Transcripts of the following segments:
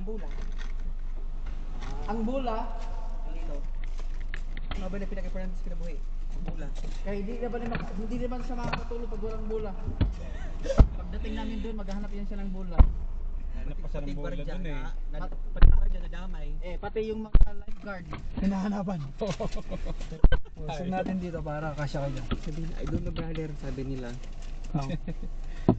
bola. Ang bola, Kalino. Ano ba na pinag-iparan sa kinabuhi? Ang bola. kaya hindi naman siya makakatulog pag walang bola. Pagdating namin doon, maghahanap yan siya ng bola. Hanap pa siya ng bola dun eh. Pati guardia nadamay. Pati yung mga lifeguard. Hinahanapan. Usog natin dito para kasya kayo. Sabi na, I don't know brother, sabi nila.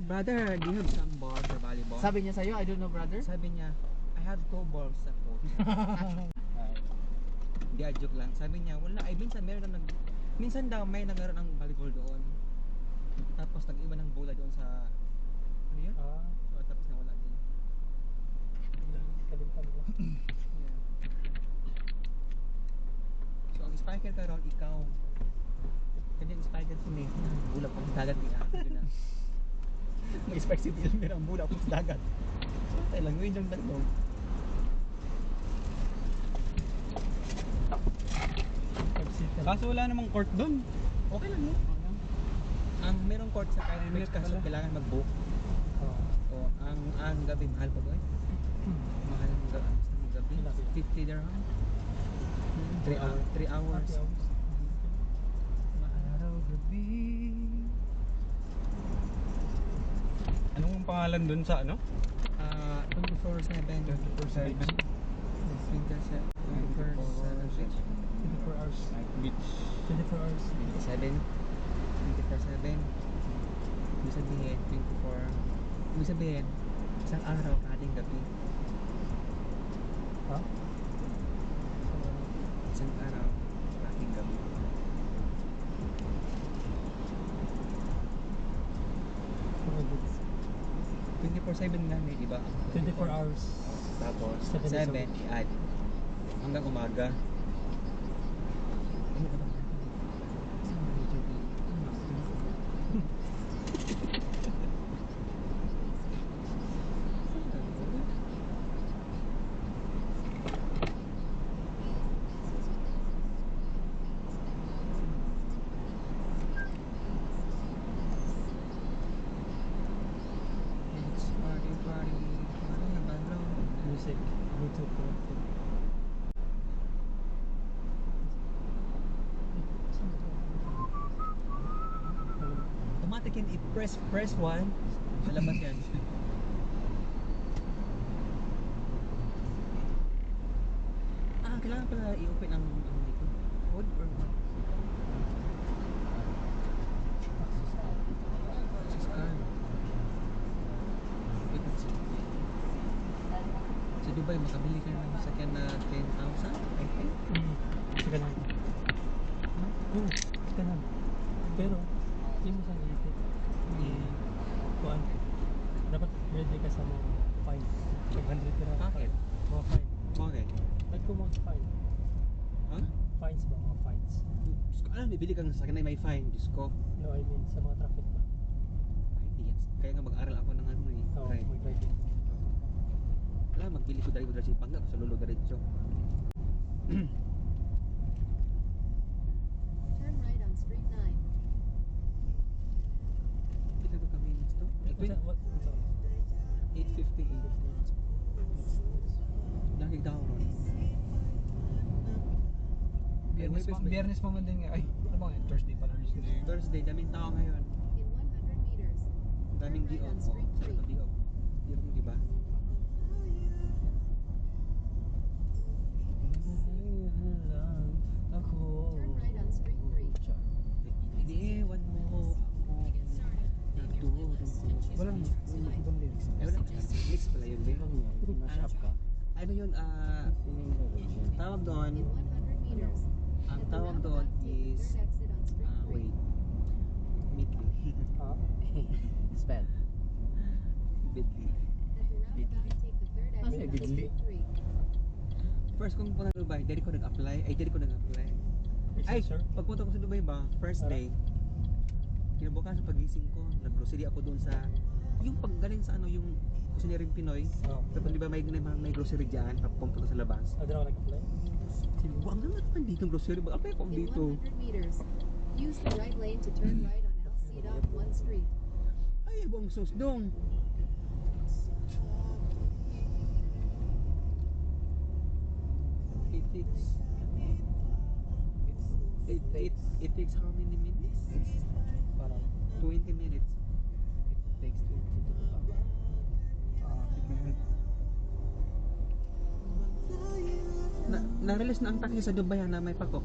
Brother, do you have some balls for volleyball? Sabi niya sa'yo, I don't know brother. Sabi niya, I have 2 balls sa court. Hindi, joke lang. Sabi niya, wala. Ay, minsan meron na minsan daw may nagkaroon ng volleyball doon. Tapos nag-iwan ng bola doon sa, ano yun? Tapos nawala din. Yeah. So, ang spiker karon ikaw. Kanyang spiker si Nate. Bola pang dagat niya. Na. May spike si Dilmer ang bola pang dagat. So, tayo lang. Ngayon yung dagdong. Kaso wala namang court dun. Okay lang yun. Ang merong court sa Kyle Beach kaso kailangan mag-book. O ang gabi mahal pa ba eh? Mahal ang gabi. 50 dirham. 3 hours. Mahal araw gabi. Anong pangalan dun sa ano? 24/7. 24/7 24/7. 24 hours. Beach. 24 hours. 27. 24/7. Ibig sabihin, 24. Ibig sabihin, isang araw kating gabi. Ha? Isang araw kating gabi. Okay, goods. 24/7 nga may iba. 24 hours. Tapos 7 7 i-add hanggang umaga. Ano ka ba? Saan ba medyo di? It's party, party, party na balong. Music. Bluetooth connected. Automatic yan, press 1, lalabas yan. Kailangan pala i-open ang dito. Code or what? Access card. Wait, let's see. Sa Dubai, makabili ka ng sakyan na 10,000, I think. Sige lang. Oo, sige lang. Pero, hindi mo siyang iipit. Kuhaan. Dapat ready ka sa mga fine. 500 pira. Bakit? Mga fine. Bakit? Ba't ko mga fine? Ha? Fines ba? Mga fines? Diyos ko, alam, bibili ka ng sakyan na may fine. Diyos ko. No, I mean sa mga traffic ba? Ay, hindi yan. Kaya nga mag-aral ako ng ano eh. Oo, Right. mag-driving. Wala, magbili ko dahil sa Pangga sa Lolo Diretso. Turn right on Street 9. Kita ba kami next to? What? 8:58. Lagi daw ron. Biyernes pa man din nga. Ay, ano ba ngayon? Thursday pala. Thursday, daming tao ngayon. In 100 meters, Daming turn right diog. on Street Sa 3. ito diog. Diog mo, di ba? Turn right on Street 3. Iniwan mo ako. Nagdurong ko. Walang ibang lyrics. Eh, wala. Mix pala yun, Leo. Mash-up ka? Ano yun, tawag doon, In 100 meters, ang at the tawag doon roundabout, take the is, third exit on Street 3. wait, Midley. Ha? Spell. Midley. At the roundabout, take the third Ano exit yung on Bidli? Street 3. First kong punta sa Dubai, dali ko nag-apply. Ay, Sir? pagpunta ko sa Dubai ba, first day, kinabukasan pagising ko, nag-grocery ako doon sa, yung paggaling sa ano, yung kusinering Pinoy. Oo. Tapos di ba may grocery dyan, papunta sa labas. Doon ako nag-apply? Sabi ko, ang naman naman dito ang grocery, mag-apply ako In dito. 100 meters, use the right lane to turn right on LC.1 Street. Ay, buong sus dong. it takes how many minutes? Parang 20 minutes. it takes 20 to 2 hours. Na-release na ang taxi sa Dubai na may pakpak.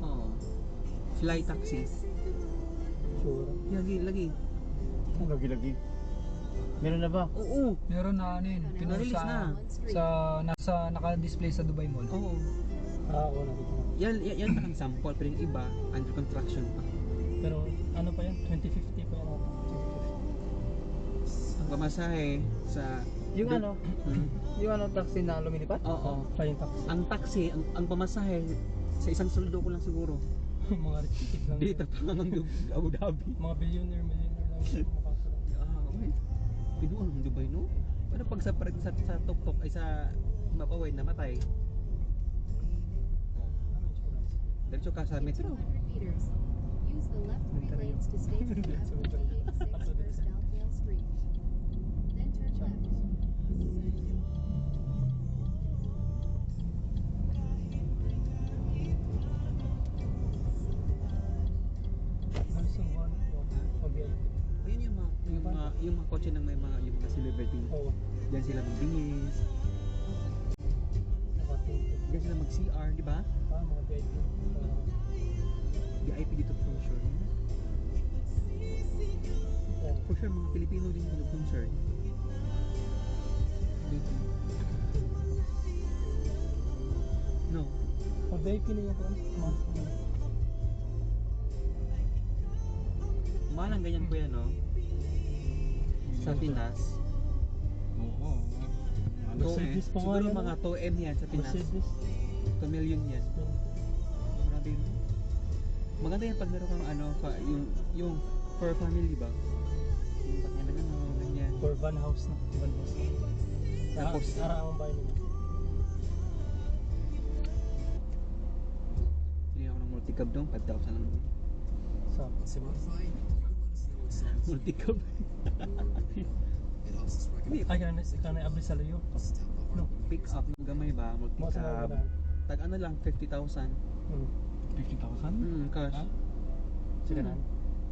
Oo. Fly taxi. Sure. Lagi. Ang lagi-lagi. Meron na ba? Oo. Meron na ano yun, pinost Na-release na. nasa naka-display sa Dubai Mall. Oo. Oo, nakita ko. Yan ang sample, pero yung iba, under construction pa. Pero ano pa yan? 2050 pa yan ata. Ang pamasahe sa... Yung ano? Hmm? Yung ano taxi na lumilipad? Oo. Flying taxi. Ang taxi, ang pamasahe, sa isang sweldo ko lang siguro. Mga rich ticket lang. Dito pa nga ng Abu Dhabi. Mga billionaire lang yung makakaroon. Wait. Pinuan ng Dubai, no? Pero pag sa tok-tok ay sa Mapaway namatay. Ano insurance? Diretso ka sa In metro. 200 meters, use the left 3 lanes to stay left on D86 First Alpdale Street. Then turn left. Also one pag-VIP. Ayun yung mga kotse ng may mga yung mga celebrity. Oo. Diyan sila magbihis. Nakatinted. Diyan sila mag-CR, di ba? Mga VIP. VIP dito for sure. Yeah. For sure, mga Pilipino din yung concert. Dito. No. Pag VIP na yung month. Mahal ang ganyan kuya, no? Sa Pinas. Oo. Ano To, Mercedes pa nga siguro yan, mga 2M yan sa Pinas. Mercedes. 2 million yan. Grabe yun. Maganda yan pag meron kang ano, yung per family ba? Yung pag yan ano, ganyan. For van house na. Van house. Tapos, Ara ang bahay nila. hindi ako ng multicab doon, 5,000 lang. Sa Multicab. Hindi, ay kana abri sa layo. No. pick up yung gamay ba, Mo sa multicab. mga Tag ano lang, 50,000. 50,000? Cash. Ha? Sikanan.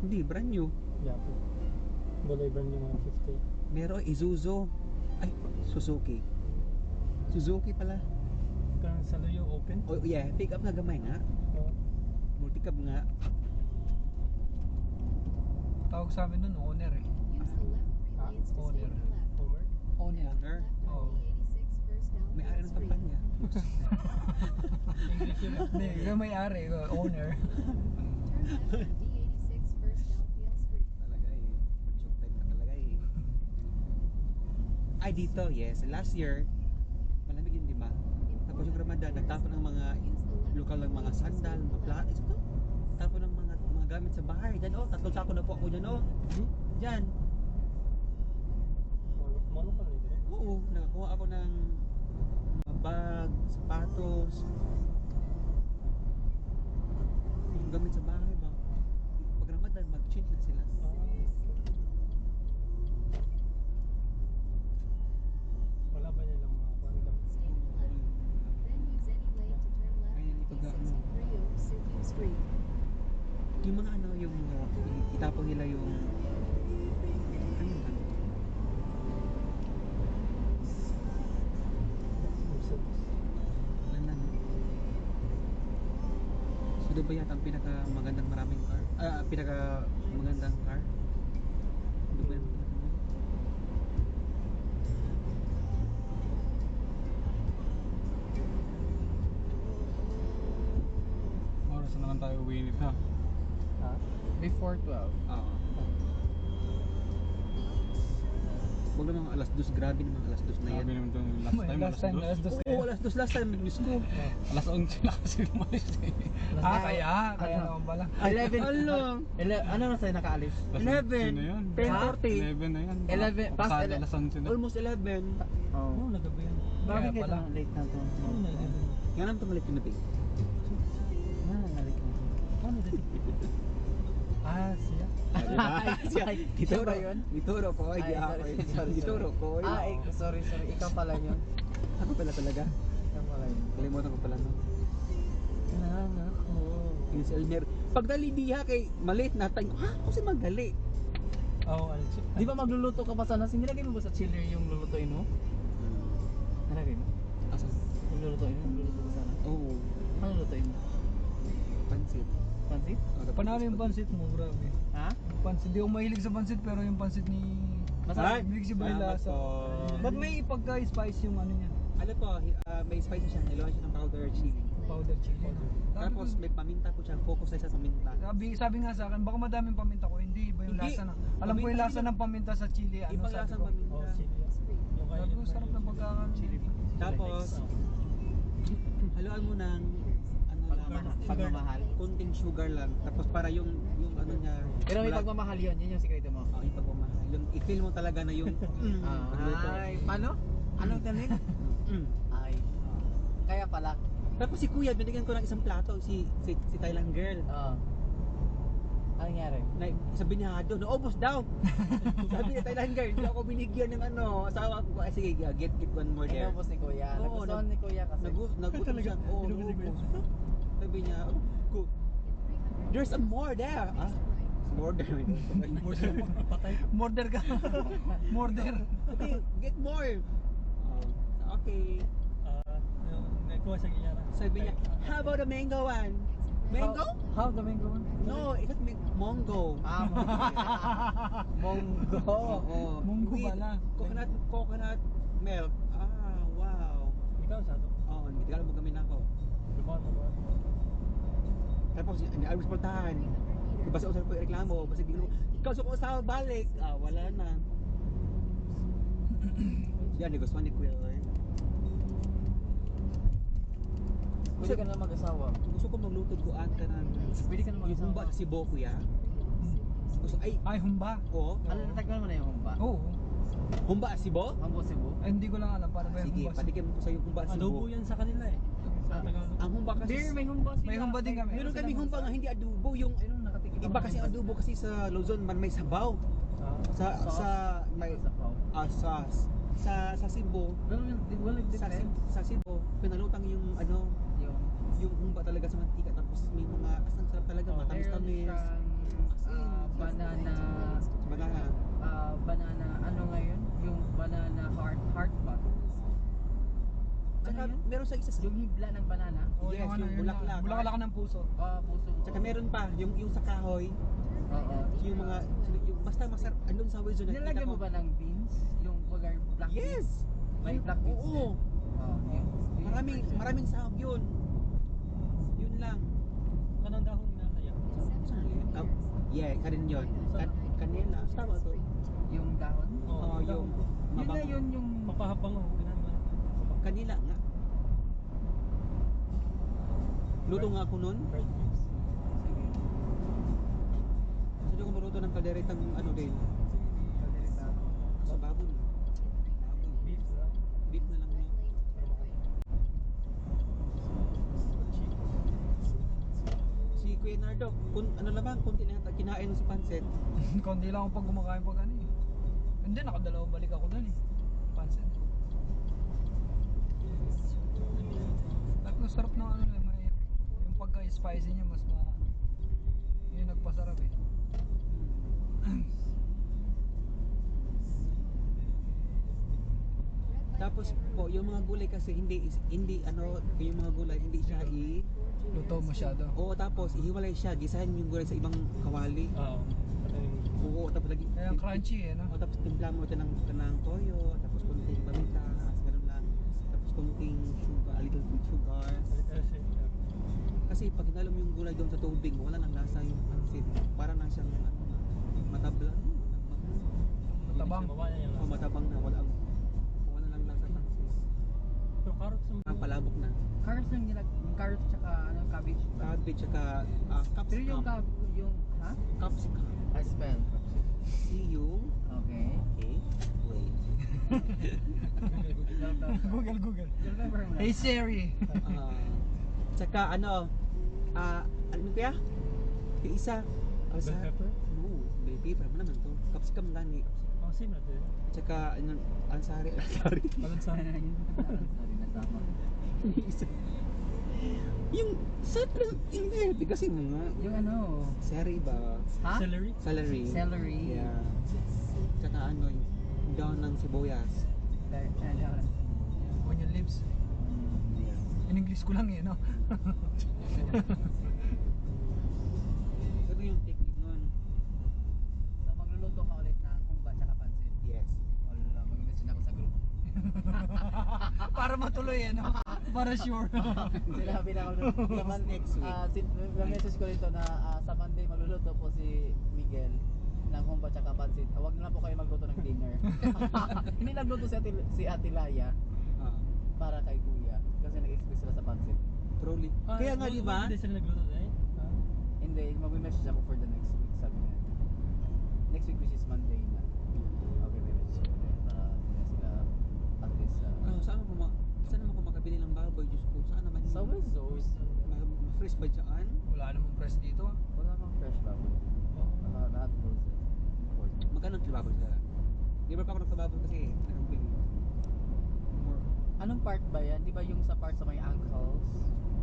Hindi, brand new. Yeah po. Bolay brand yung mga 50. Meron Isuzu. Ay, Suzuki. Suzuki pala. Kan sa layo open. Oh yeah, pick up na gamay nga. Oh. Multicab nga. Tawag sa amin nun, owner eh. Use the left 3 lanes to stay Owner. to the left. Homer. Owner. Owner. Left Oh. on D86 First May ari Alpdale ng Street. kampanya. English yun. Hindi, yung may-ari, owner. Turn left on D86 First Alpdale Street. Talaga eh. Shock type ka talaga eh. Ay dito, yes. Last year, malamig yun, di ba? Tapos yung Ramadan, nagtapon ng mga Use the left lokal ng mga 3 lanes to stay sandal, to mga the left. platis ito. Tapon ng mga gamit sa bahay. Diyan oh, 3 sako na po ako dyan oh. Diyan. Mano pa rin dito. Oo, nakakuha ako ng mga bag, sapatos. Yung gamit sa bahay ba? Pag Ramadan, mag-change na sila. Wala ba nilang mga kuwan gamit? Stay to the left. Then use any lane to turn left Ayan, on ipag-ano. D63 over Subiu Street. Yung mga ano, yung itapon nila yung ano yun? Mercedes. Landan. So doon ba yata ang pinaka magandang maraming car? Pinaka magandang car? Doon ba yung Oras na naman tayo uwi nito. Ha? Before 12. Huwag naman alas 2, grabe naman alas 2 na yan. Sabi naman doon last time, alas 2. Oo, alas 2 last time, miss ko. Alas 11 na kasi lumalis eh. Kaya Ano? naman pala. 11. Ano? Ano na sa'yo nakaalis? Alas 11 na yan. 10:40. 11 na yan. 11, past Pasado 11. alas 11 na. Almost 11. Oo. Oo, nagabi yan. Bakit Kaya ka pala. na late na to? Oo, nagabi. Nga naman itong malik na Nalik na. Ano dito? Siya. Siya ba yun? Dituro ko, Ay, ay, sorry. Dituro ko. Sorry. Ikaw pala yun. Ako pala talaga. Tama lang. Kalimutan ko pala, no? Kailangan ako. Yung si Elmer. Pag dali diha kay maliit na tayo, ha? Ako si magdali. Oo, Alex. Di ba magluluto ka pa sana? Nilagay mo ba sa chiller yung lulutuin mo? Nilagay mo? Asa? Yung lulutuin mo? Luluto ka sana? Oo. Ano lulutuin mo? Pansit. Pansit? Panalo yung pansit mo, grabe. Ha? Pansit, di ako mahilig sa pansit pero yung pansit ni Masarap. Mix yung Salamat lasa. po. Ba't may pagka-spice yung ano niya? Ano po, may spicy siya. Niluhan siya ng powder chili. Powder chili. Tapos may paminta po siya. Focus tayo sa paminta. Sabi nga sa akin, baka madaming paminta ko. Hindi, iba yung Hindi. lasa na. Alam ko yung Paminta lasa din. ng paminta sa chili. Ano Ibang sabi lasa ko? ng paminta. Oo, chili. Yung kay Sabi ko, sarap ng pagkakaano. Chili. Tapos, haluan mo ng ano lang, Pagmamahal. kunting sugar lang. Tapos para yung ano niya. Pero may wala- pagmamahal yun. Yun yung sikreto mo. Oh, yung pagmamahal. Yung i-feel mo talaga na yung pagluto. Ay, paano? Anong tanig? Mm. Ay. Kaya pala. Tapos si Kuya, binigyan ko ng isang plato, si Thailand girl. Oo. Ano nangyari? Na, sabi niya, naubos daw. Sabi niya, Thailand girl, hindi ako binigyan ng ano, asawa ko. Ay, sige, get one more there. Inubos ni Kuya. Oo, Nagustuhan ni Kuya kasi. Nagutom siya. Oo, naubos. Sabi niya, "Go. There's a more there. Ah, more there. patay. Morder ka. Morder. Sabi, get more. Okay. Yung nagkuha sa giyara. Sabi niya, how about the mango one? Mango? How the mango? No, it's not mongo. Ah, Monggo. Oo. Munggo With pala. coconut milk. Ah, wow. Ikaw sa ito. Oo, hindi ka mo gamin ako. Lumawan mo ba? Tapos, hindi ako respontahan. Basta usap ko yung reklamo, basta di ko, ikaw sa kong usawa balik. Ah, wala na. Yan, gusto ni Kuya. Eh. Pwede ka na mag-asawa. Gusto ko magluto ko ka na. Pwede ka na Yung mag-asawa. humba sa Cebu, Kuya. Gusto, ay, Ay, humba. oo. Ano natakman mo na yung humba? Oo. Humba sa Cebu? Humbo Cebu? Ay, hindi ko lang alam para ba yung Sige, humba. patikim ko sa yung humba sa Adobo Cebu. yan sa kanila eh. Sa Tagalog. Ang humba kasi, There, may humba sila. May humba din kami. meron kaming humba nga hindi adobo. Yung Ayun, nakatikim iba kasi ang adobo kasi sa Luzon man may sabaw. Sa may sa Cebu, Well, it depends. sa Cebu, pinalutang yung ano, yung humba talaga sa mantika tapos may mga asang sarap talaga, Oh, matamis-tamis. Banana, Banana. banana, ano ngayon? Yung banana heart ba? Tsaka Ano yun? meron sa isa Yung hibla ng banana? Oh, Yes, yung yun bulaklak. lang. Bulaklak ng puso. Puso. Tsaka meron pa yung sa kahoy, Oo. yung mga yung basta masarap andun sa Wazo na Nilagyan mo ba ng beans? Yung bagar black beans? Yes. May black beans Oo. din? Oo. Maraming sahog yun. Yun lang. Kanang dahon na kaya. Yeah, kanin yun. Kanila. Tama to. Yung dahon? Oo, yung Yun na mabango. yun yung... Papahabang o. Ginagawa. Kanila nga. Luto nga ako nun. Fried beef. Gusto ko maluto ng kalderetang ano din. Sa baboy. Baboy. Beef lang. Beef na lang. No? Para makakain. Cheap. Si Kuya Nardo, ano naman, kunti na yata kinain mo sa pansit. Kundi lang ako pag kumakain pag ano eh. Hindi, nakadalawang balik ako dun eh. Pansit. Tapos sarap ng ano eh. May, yung pagka-spicy niya mas yun yung nagpasarap eh. Tapos po, yung mga gulay kasi hindi ano, yung mga gulay hindi siya Luto masyado. Oo, tapos ihiwalay siya, gisahin yung gulay sa ibang kawali. Oo. Oo, tapos lagi. Kaya crunchy eh, no? Oo, tapos timpla mo ito ng toyo, tapos konting paminta, ganun lang. Tapos konting sugar, a little bit sugar. Kasi pag hinalo mo yung gulay doon sa tubig, wala nang lasa yung pansit. Para na siyang ano, matablang. Matabang. O matabang na, wala nang lasa pansit. Pero carrots ang Ang palabok na. Carrots lang carrots tsaka ano, cabbage ba? Cabbage tsaka Pero yung capsicum. yung ha? Capsicum. I spell. C-U. Okay. Okay. Wait. Google. Remember mo na. Hey Siri. Tsaka ano mo kaya? Yung isa. bell pepper. No, bell pepper mo naman to. Capsicum gani. Oh, same na din. At saka, ano, Ansari. Ansari. Balansa. Sorry, nasama. Yung, sa hindi kasi mga, Yung ano, sari ba? ha? Celery. Salary. Celery. Yeah. Tsaka ano, yung daon ng sibuyas. Ano? Onion leaves. Yeah. In English ko lang eh, no? Pero yung technique nun, So magluluto ka ulit ng humba tsaka pansit. yes. Wala, mag-message ako sa group. Para matuloy eh, no? Para sure. Sinabi na ako naman Next week. message ko rito na sa Monday magluluto po si Miguel ng humba tsaka pansit. Huwag na lang po kayo magluto ng dinner. Hindi nagluto si Ate Laya Ah, para kay Kuya kasi nag-expect sila sa pansit. truly. Kaya nga, di ba? Hindi sila nagluto eh. Hindi, mag-message ako for the next week, sabi niya. Next week which is Monday na. Okay, may message ako na para hindi sila at least Saan naman kung makabili ng baboy, Diyos ko? Saan naman sa Wizos. fresh ba dyan? Wala namang press dito. Wala mang fresh baboy. Lahat frozen. Imported. Magkano ang baboy sa? Di ba pa ako nagpababoy kasi nagpili. More. Anong part ba yan? Di ba yung sa part sa may ankles?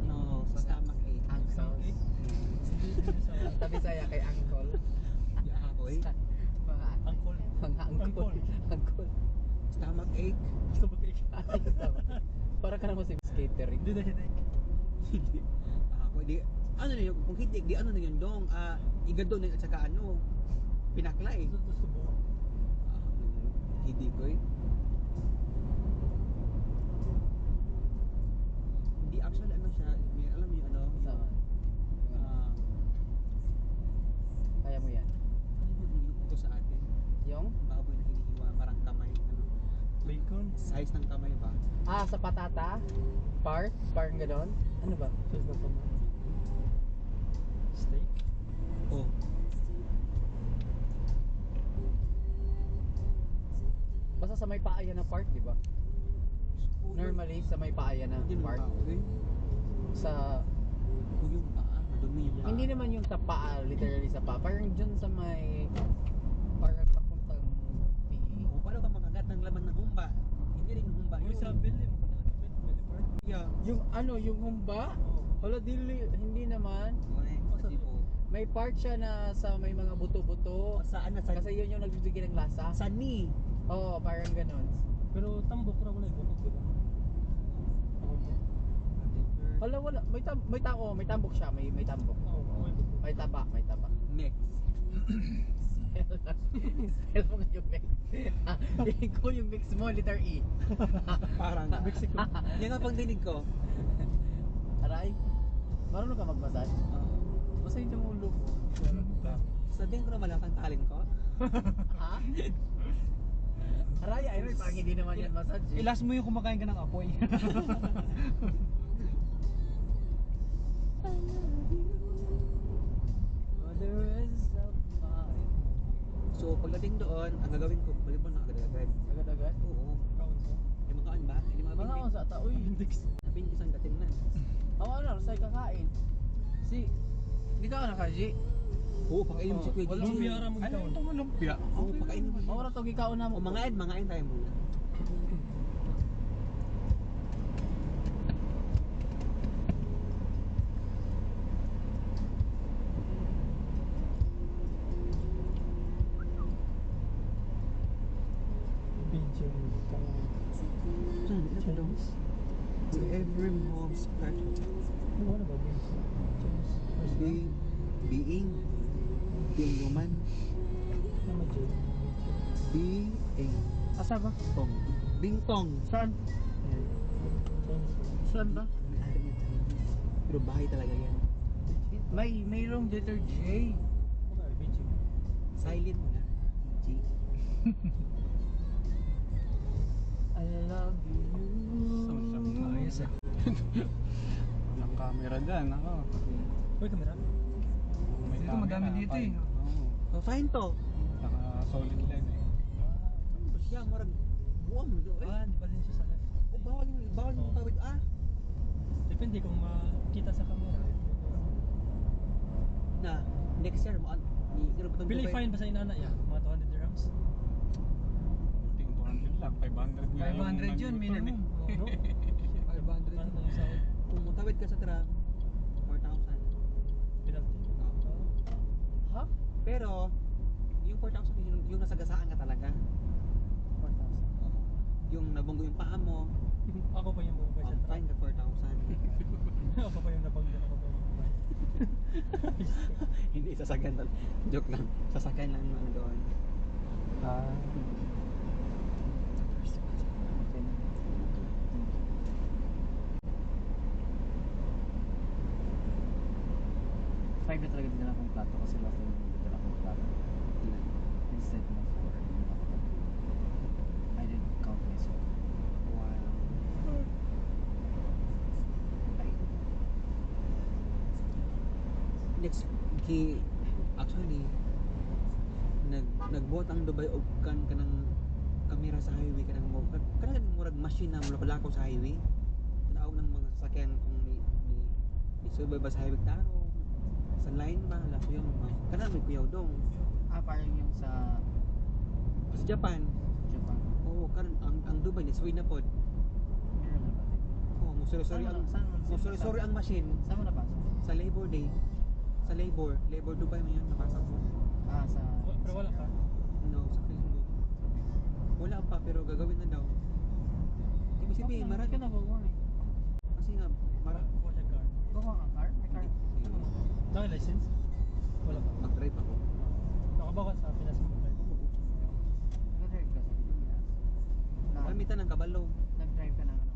No, sa stomach ache. Ankles. Tabi saya kay ankle. Yeah, boy. Mga Angkol. mga ankle. Ankle. Stomach ache. Gusto mo cake? Para ka naman si skatering. Hindi na headache. Hindi. Ako di ano na yun, kung hindi di ano na yun dong, igado na at saka ano, pinaklay. Gusto mo. Hindi ko eh. Hindi actually ano siya, may alam mo yung ano, Sa ah, kaya mo yan. ano yung uto sa atin? Yung? Baboy na hinihiwa, parang kamay, ano, Bacon. size ng kamay ba? Sa patata? Part? Parang ganon? Ano ba? Size na pa man. Steak. Oh, Basta sa may paa yan na part, di ba? Normally, sa may paa yan na hindi mo part. baboy. Sa, Kung yung paa, madumi yung paa. hindi naman yung sa paa, literally sa paa. Parang dyan sa may, parang papuntang pee. O, paano ka makagat ng laman ng humba? Hindi rin humba Yung yun. sa belly. Belly part. Yeah. Yung ano, yung humba? Oo. Hala, hindi naman. Okay, kasi po. May part siya na sa may mga buto-buto. Saan na? Sa Kasi yun yung nagbibigay ng lasa. ni? Oo, parang ganon. Pero tambok ra wala ibukog, di ba? Hala, wala. May tambok siya. May tambok. Oo, may bukog. May taba. Next. Spell mo nga yung mix. Tingin ko yung mix mo, letter E. Parang Mexico. yan nga pang dinig ko. Aray, marunong ka magbasad? Basahin yung ulo mo. Sabihin ko na malakang talent ko. Ha? Aray, ay, pag hindi naman yan massage eh. Ilas mo yung kumakain ka ng apoy. For the rest of my... So pagdating doon, ang gagawin ko, balibon na agad-agad. Agad-agad? Oo. Yung mga ba? Yung mga Mga ako sa ata, uy. Sabihin isang dating na. Ako ano, sa'yo kakain. Di ka na kaji? Oo, pakainin mo si Kuya Walang Gigi. biyara mo ikaw. Itong lumpia. Oo, pakainin mo. Mawala to gikaon na mo. O mangain tayo muna. Chinese? To every mom's pleasure. Ano ba? Chinese. Being human. Ano dyan? Being Asa ba? tong. Bing tong. Saan? Chinese. Saan ba? Pero bahay talaga yan. Mayroong letter J. Okay, Beijing. Silent na. G. I love you. Ayos ah. Walang camera dyan, ako. Uy, kamera. May Dito, madami dito eh. Oo. So, fine to. Naka-solid lang eh. Tapos siya, marag buwam. Di ba din siya sa left? O, bawal yung tawid. Depende kung makita sa camera. Na, next year, ni Pili fine ba sa inana ya? Mga 200 dirhams? lang, 500 nga. 500 yun, minimum. No? 500 Ano yun. yung sahod? Kung mutawid ka sa tram, 4,000. Penalty. Oo. Ha? Pero, yung 4,000 yung nasagasaan ka talaga. 4,000. Oo. Yung nabunggo yung paa mo, Ako pa yung bumabay sa truck. fine ka 4,000. Ako pa yung nabangga. Ako pa yung bumabay. Hindi sasakyan talaga. Joke lang. Sasakyan lang yung ano doon. Ah. Five na talaga din akong plato kasi last time dito akong plato. Ilan? Instead na 4. I didn't count myself. Wow. Next, actually, nagbuhat ang Dubai og kanang kamera sa highway kanang mo kanang murag machine na mula palakaw sa highway. Tanaog ng mga sasakyan kung ni subay ba sa highway taro sa line ba hala ko yung kanang may kuyaw dong Parang yung sa sa Japan. Japan. Oo, karon ang Dubai ni suwi na pod. Hindi naman ba? Oh, musori ang machine Saan mo napasok? sa Labor Day. Sa Labor Dubai mo yun nabasa ko. Sa... Pero wala ka. No, sa Facebook. Wala pa pero gagawin na daw. Ibig sabihin, marami ka na worry. kasi nga Kuha siya car. Kuha ka car? May car? Naka-license? Wala pa. Mag-drive ako. Nakabawa sa Pinas mo drive. Nag-drive ka sa Pilipinas? Gamitan ng kabalo. Nag-drive ka ng ano?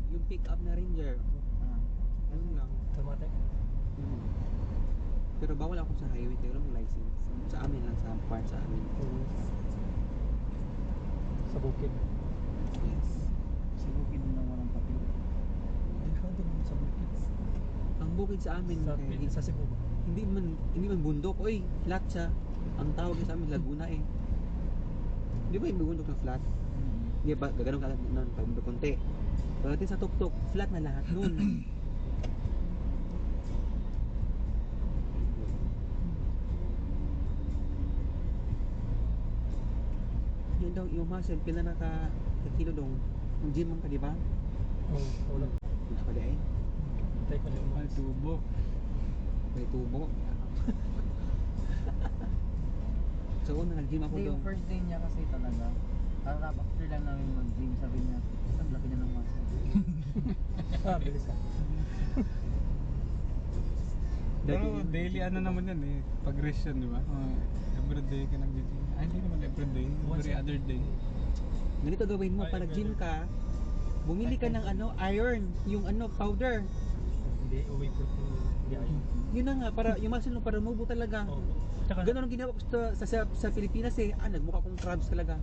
Yung pick-up na Ranger. Ah. Yun lang. Automatic. Pero bawal ako sa highway, pero lang license. Sa amin lang, sa part sa amin. Sa bukid. Yes. Sa bukid na walang papel. Ikaw din sa bukid. Ang bukid sa amin, Sa, kaya, sa Cebu ba? hindi man bundok. Oy, flat siya. Ang tawag niya sa amin, Laguna eh. Di ba yung bundok na flat? Di ba, gaganong ka nun, pag bundok konti. Pagdating sa tuktok, flat na lahat nun. Yun daw, yung muscle, pila na ka kilo dong. Yung gym man ka, di ba? Oo, wala. Wala ka di ay. Tay ko lang. Ay, tubo. May tubo. So, una, nag-gym ako Hindi, dong. yung first day niya kasi talaga. After lang namin mag-gym, sabi niya, ang laki niya ng muscle. Ah, bilis ka. Pero daily ano naman yan eh. Pag-rest yan, di ba? Everyday ka nag-gym. Ay, hindi naman everyday. Every other day. Ganito gawin mo, Ay, pag nag-gym brother. ka, bumili ka ng iron, yung powder. Hindi, uwi ko. Hindi ayun. Yun na nga, para yung muscle mo, para mubo talaga. Oo. Tsaka, Ganon ang ginawa ko sa Pilipinas eh. Nagmukha kong crabs talaga.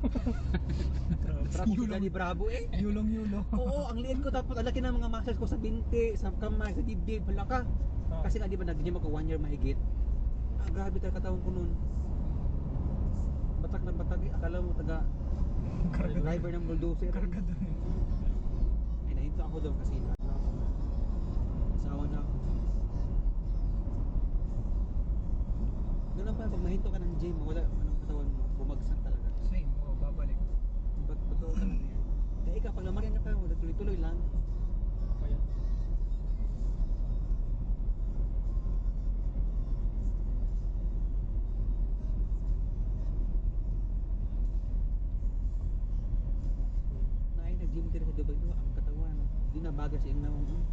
Crabs si Danny Bravo eh. Yulong-yulo. Oo, ang liit ko tapos ang laki ng mga muscles ko sa binti, sa kamay, sa dibdib, hala ka. Kasi nga di ba nag-gym ako 1 year mahigit. Grabe talaga katawan ko nun. Batak na batak eh. Akala mo taga driver ng bulldozer. Kargado. Ay nahinto ako doon kasi asawa na ako. Ganun pa, pag mahinto ka ng gym, wala anong katawan mo, bumagsak talaga. Same, babalik. Totoo talaga yan. Kaya ikaw, pag lamarin na ka, wala tuloy-tuloy lang. ako yan. Naay nag-gym din sa Dubai doon, ang katawan. Di na bagay sa iyong nawang.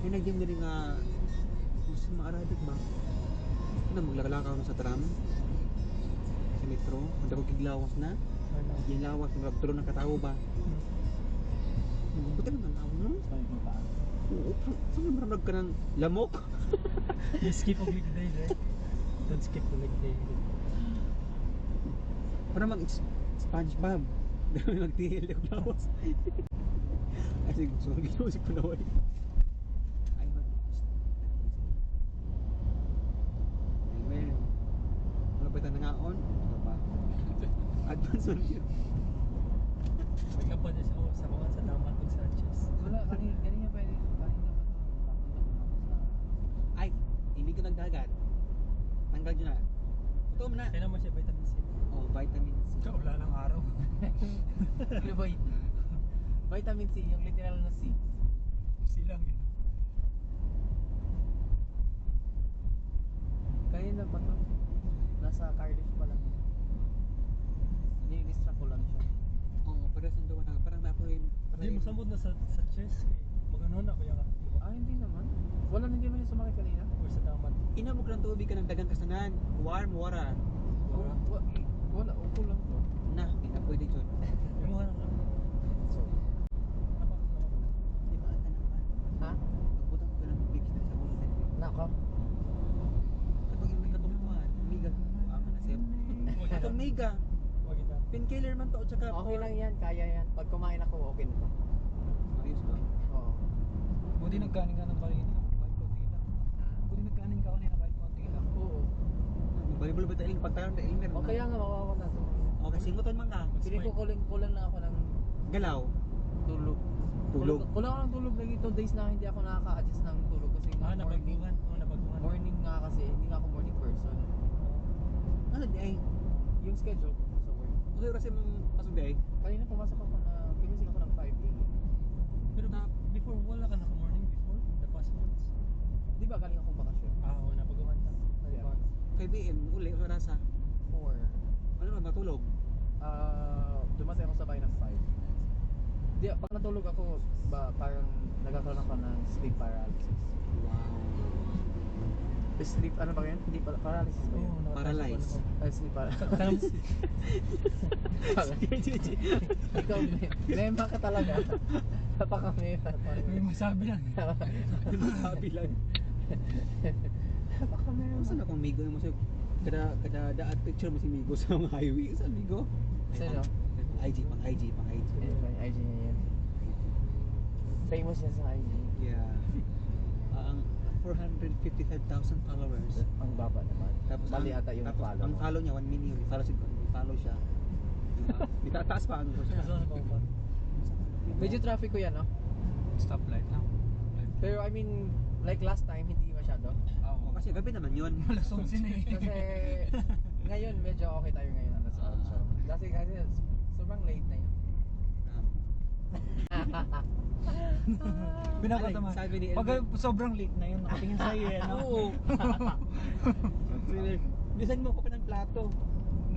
Ay nag-gym din nga Muslim Arabic ba? Ano, maglakalakaw na sa tram? Sa metro? Ang dako giglawas na? Ano? Yung lawas, magturo ng katawo ba? Buti naman ako, no? Sabi ko pa. Oo, saan maramag ka ng lamok? You skip a leg day, eh? Don't skip the leg day. Parang SpongeBob. Nagtihil yung lawas. Kasi gusto ko na wala. Ay, Amen. Wala ba ito nangaon? Wala ba? Advance man yun. May kapwa niya sa mga sa damat pag sa chess. Wala, kanina pwede. Kanina pa to. Papunta na ako sa... Ay, hindi ko nagdagat. Tanggal nyo na. Ito mo na. Kailan mo siya vitamin C? Oh, vitamin C. Wala ng araw. Ano ba yun? Vitamin C, yung literal na C. Silang yun. Kanina pa to. Nasa Cardiff pa lang yun. Nililistra ko lang siya. Oo, para sa doon na parang ako rin. Hindi mo samod na sa chest kay magano na kuya ka. Ah, hindi naman. Wala, hindi man yung sumakit kanina. Or sa damat. Inabog ng tubig ka ng dagang kasanan. Warm water. Wala, upo lang to. Na, hindi na pwede yun. Yung mga So, napak. Di ba ata naman? ha? Pagbutang ko ng tubig sa ulo sa inyo. Nako. Kapag yung may katumpuan, umiga. Ama na sep. Itong mega. Wag kita. Painkiller man to, tsaka Okay lang yan, kaya yan. Pag kumain ako, okay na to. Ayos ba? Oo. Buti nagkanin ka ng kanina. Kahit konti lang. Buti nagkanin ka kanina kahit konti lang. Oo. Balibol ba tayo pagkaroon na Elmer? O kaya nga, mawawa na to. Okay, singuton man ka. Pili ko kulang lang ako ng Galaw. tulog. Tulog. Kulang ako ng tulog lagi 2 days na hindi ako nakaka-adjust ng tulog kasi nga morning. Nabaguhan. Nabaguhan. Morning nga kasi, hindi nga ako morning person. Ano di ay? Yung schedule ko sa work. Okay, kasi mong pasok di ay? Kanina pumasok ako na, ginising ako ng 5 a.m. Pero before wala ka naka-morning before the past months. Di ba galing akong bakasyon? Oo, nabaguhan ka. Yeah. 5 PM, uli, o rasa. 4. Ano naman, matulog? Dumasay ako sa bahay ng 5. Di, pag natulog ako, parang nagkakaroon ako ng sleep paralysis. Wow. Sleep, ano ba yun? Hindi pala, paralysis ba yun? Paralyzed. Sleep paralysis. Ikaw, mema ka talaga. Napaka-mema. May masabi lang. Sabi lang. Napaka-mema. Saan akong migo mo sa kada daat picture mo si Migo sa mga highway. Saan Migo? Sino? IG, pang IG. Ayun ba, yung IG niya yan. Famous yan sa IG. Yeah. Ang 455,000 followers. Ang baba naman. Tapos Mali ang- ata yung tapos follow ang mo. follow niya 1 million. Follow siya. Itataas pa ano siya. Nasa sa baba. Medyo traffic ko yan, no? Stoplight lang. Pero I mean, like last time, hindi masyado. Oo, kasi gabi naman 'yun. Malasong sila eh. Kasi ngayon, medyo okay tayo ngayon. Alas 8. Kasi sobrang late na yun. Binabata mo. Sabi ni Pag sobrang late na yun, nakatingin sa iyo. No? Oo. Bisan mo ko pa ng plato.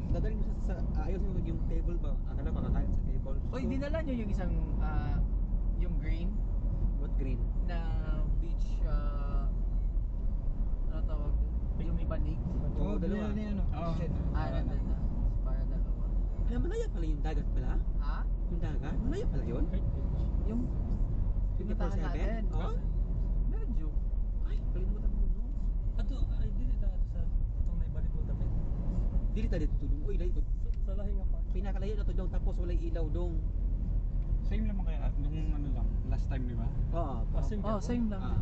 Dadalhin mo sa ayos mo yung table ba? Akala makakain sa table. Oy, dinala nyo yung isang, yung green What green? na beach, ano tawag doon? Yung banig. Oo, dalawa. Ano? Oo. Nandun na. Para dalawa. Ay, malaya pala yung dagat pala. Ha? Yung dagat? Malaya pala yun. Yung pinuntahan 24/7? natin. Oo. Medyo. Ay, kalimutan mo no. Ato, ay dili ta ato sa itong naibalibutan met. Dili ta dito tulong. Uy, dito. Sa lahi nga pa. Pinakalayo na to dong tapos walay ilaw dong. Same lang kaya nung ano lang, last time di ba? Oo. Pasim Oh, same lang. Ah.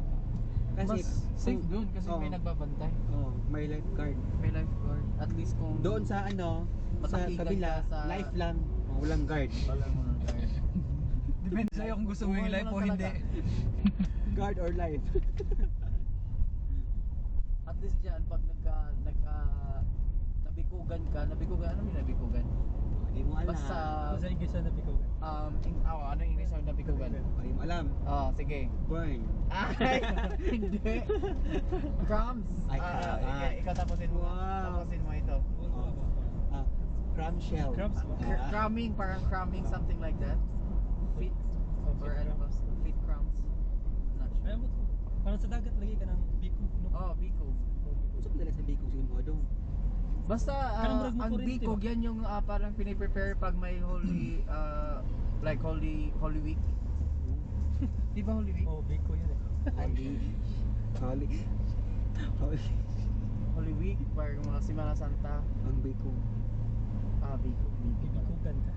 Kasi Mas safe doon kasi may Oo. nagbabantay. Oh, may lifeguard. May lifeguard. At least kung Doon sa ano, sa Matakigan kabila, ka sa- life lang. Oh, walang guard. Walang mga guard. Depende sa'yo kung gusto mo yung live o hindi. Guard or life. At least dyan, pag nabikugan ka, ano yung nabikugan? Hindi mo alam. Basta, Sa igisa na bikugan. ano yung English ng nabikugan? Hindi mo alam. Oh, sige. Burn. Ay, hindi. Crumbs. Ay, crumbs. Ikaw tapusin mo. Wow. Tapusin mo ito. Crumb shell. Crabs. Crumbing, parang crumbing, something like that. Feet. Or ano ba? Feet crumbs. Not sure. Ay mo. Parang sa dagat lagi ka ng biko. No? Oh, biko. Gusto ko dala sa biko sa imo dong. Basta Kanang murag mo ang kuryente, bikog yan yung parang piniprepare pag may holy like holy week. Di ba holy week? Oh, biko yun eh. Holy. Holy week, parang mga Semana Santa. Ang biko. Biko. Bibikugan ka.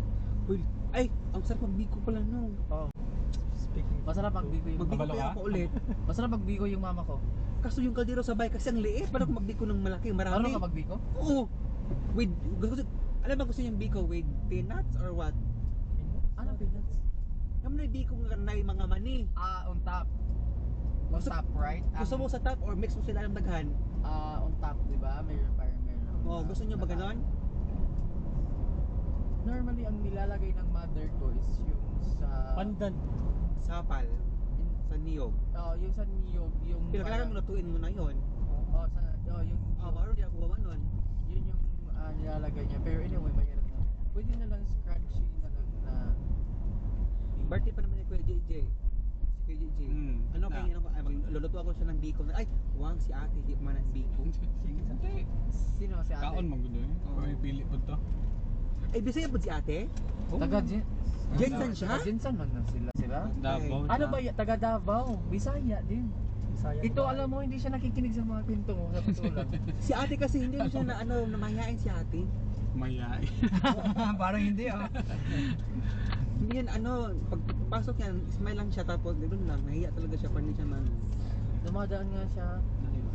Uy, ay, ang sarap ng biko pala no. Oh, Speaking. masarap magbiko yung Magbiko Kabalo kaya ka? ako ulit. Masarap magbiko yung mama ko. Kaso yung kaldero sa bahay kasi ang liit. Paano kung magbiko ng malaki, marami? Ano ka magbiko? Oo. With, alam ba gusto yung biko with peanuts or what? Ano peanuts? Yung na biko nga na yung mga mani. On top. On Gusto- top, right? Gusto mo sa top or mix mo sila ng daghan? On top, di ba? Meron. Oo, gusto niyo ba ganon? normally ang nilalagay ng mother ko is yung sa Pandan. Sapal. Sa niyog. yung sa niyog, yung Pero kailangan mo lutuin mo na yun. yung Baro di ako gawa nun. yun yung nilalagay niya. Pero anyway, mahirap na. Pwede na lang scrunchy na lang na Birthday pa naman ni Kuya JJ. Si Kuya JJ. Ano Na. kayo ay magluluto ako siya ng biko. Ay, wang si ate, di man ng biko. Hindi. sino si ate? Kaon man gudo eh. Oo. May pili po to. Ay, bisaya po si ate? Taga Jensen siya? Taga Jensen man lang sila. Davao. Ano ba yan? Taga Davao, Bisaya din. Bisaya. Ito alam mo hindi siya nakikinig sa mga kwento mo sa totoo lang. Si ate kasi hindi mo siya na ano, namayain si ate. Mayay. Parang hindi ah. Hindi yan ano, pagpasok yan, smile lang siya tapos ganoon lang, nahiya talaga siya pa hindi siya man. Dumadaan nga siya.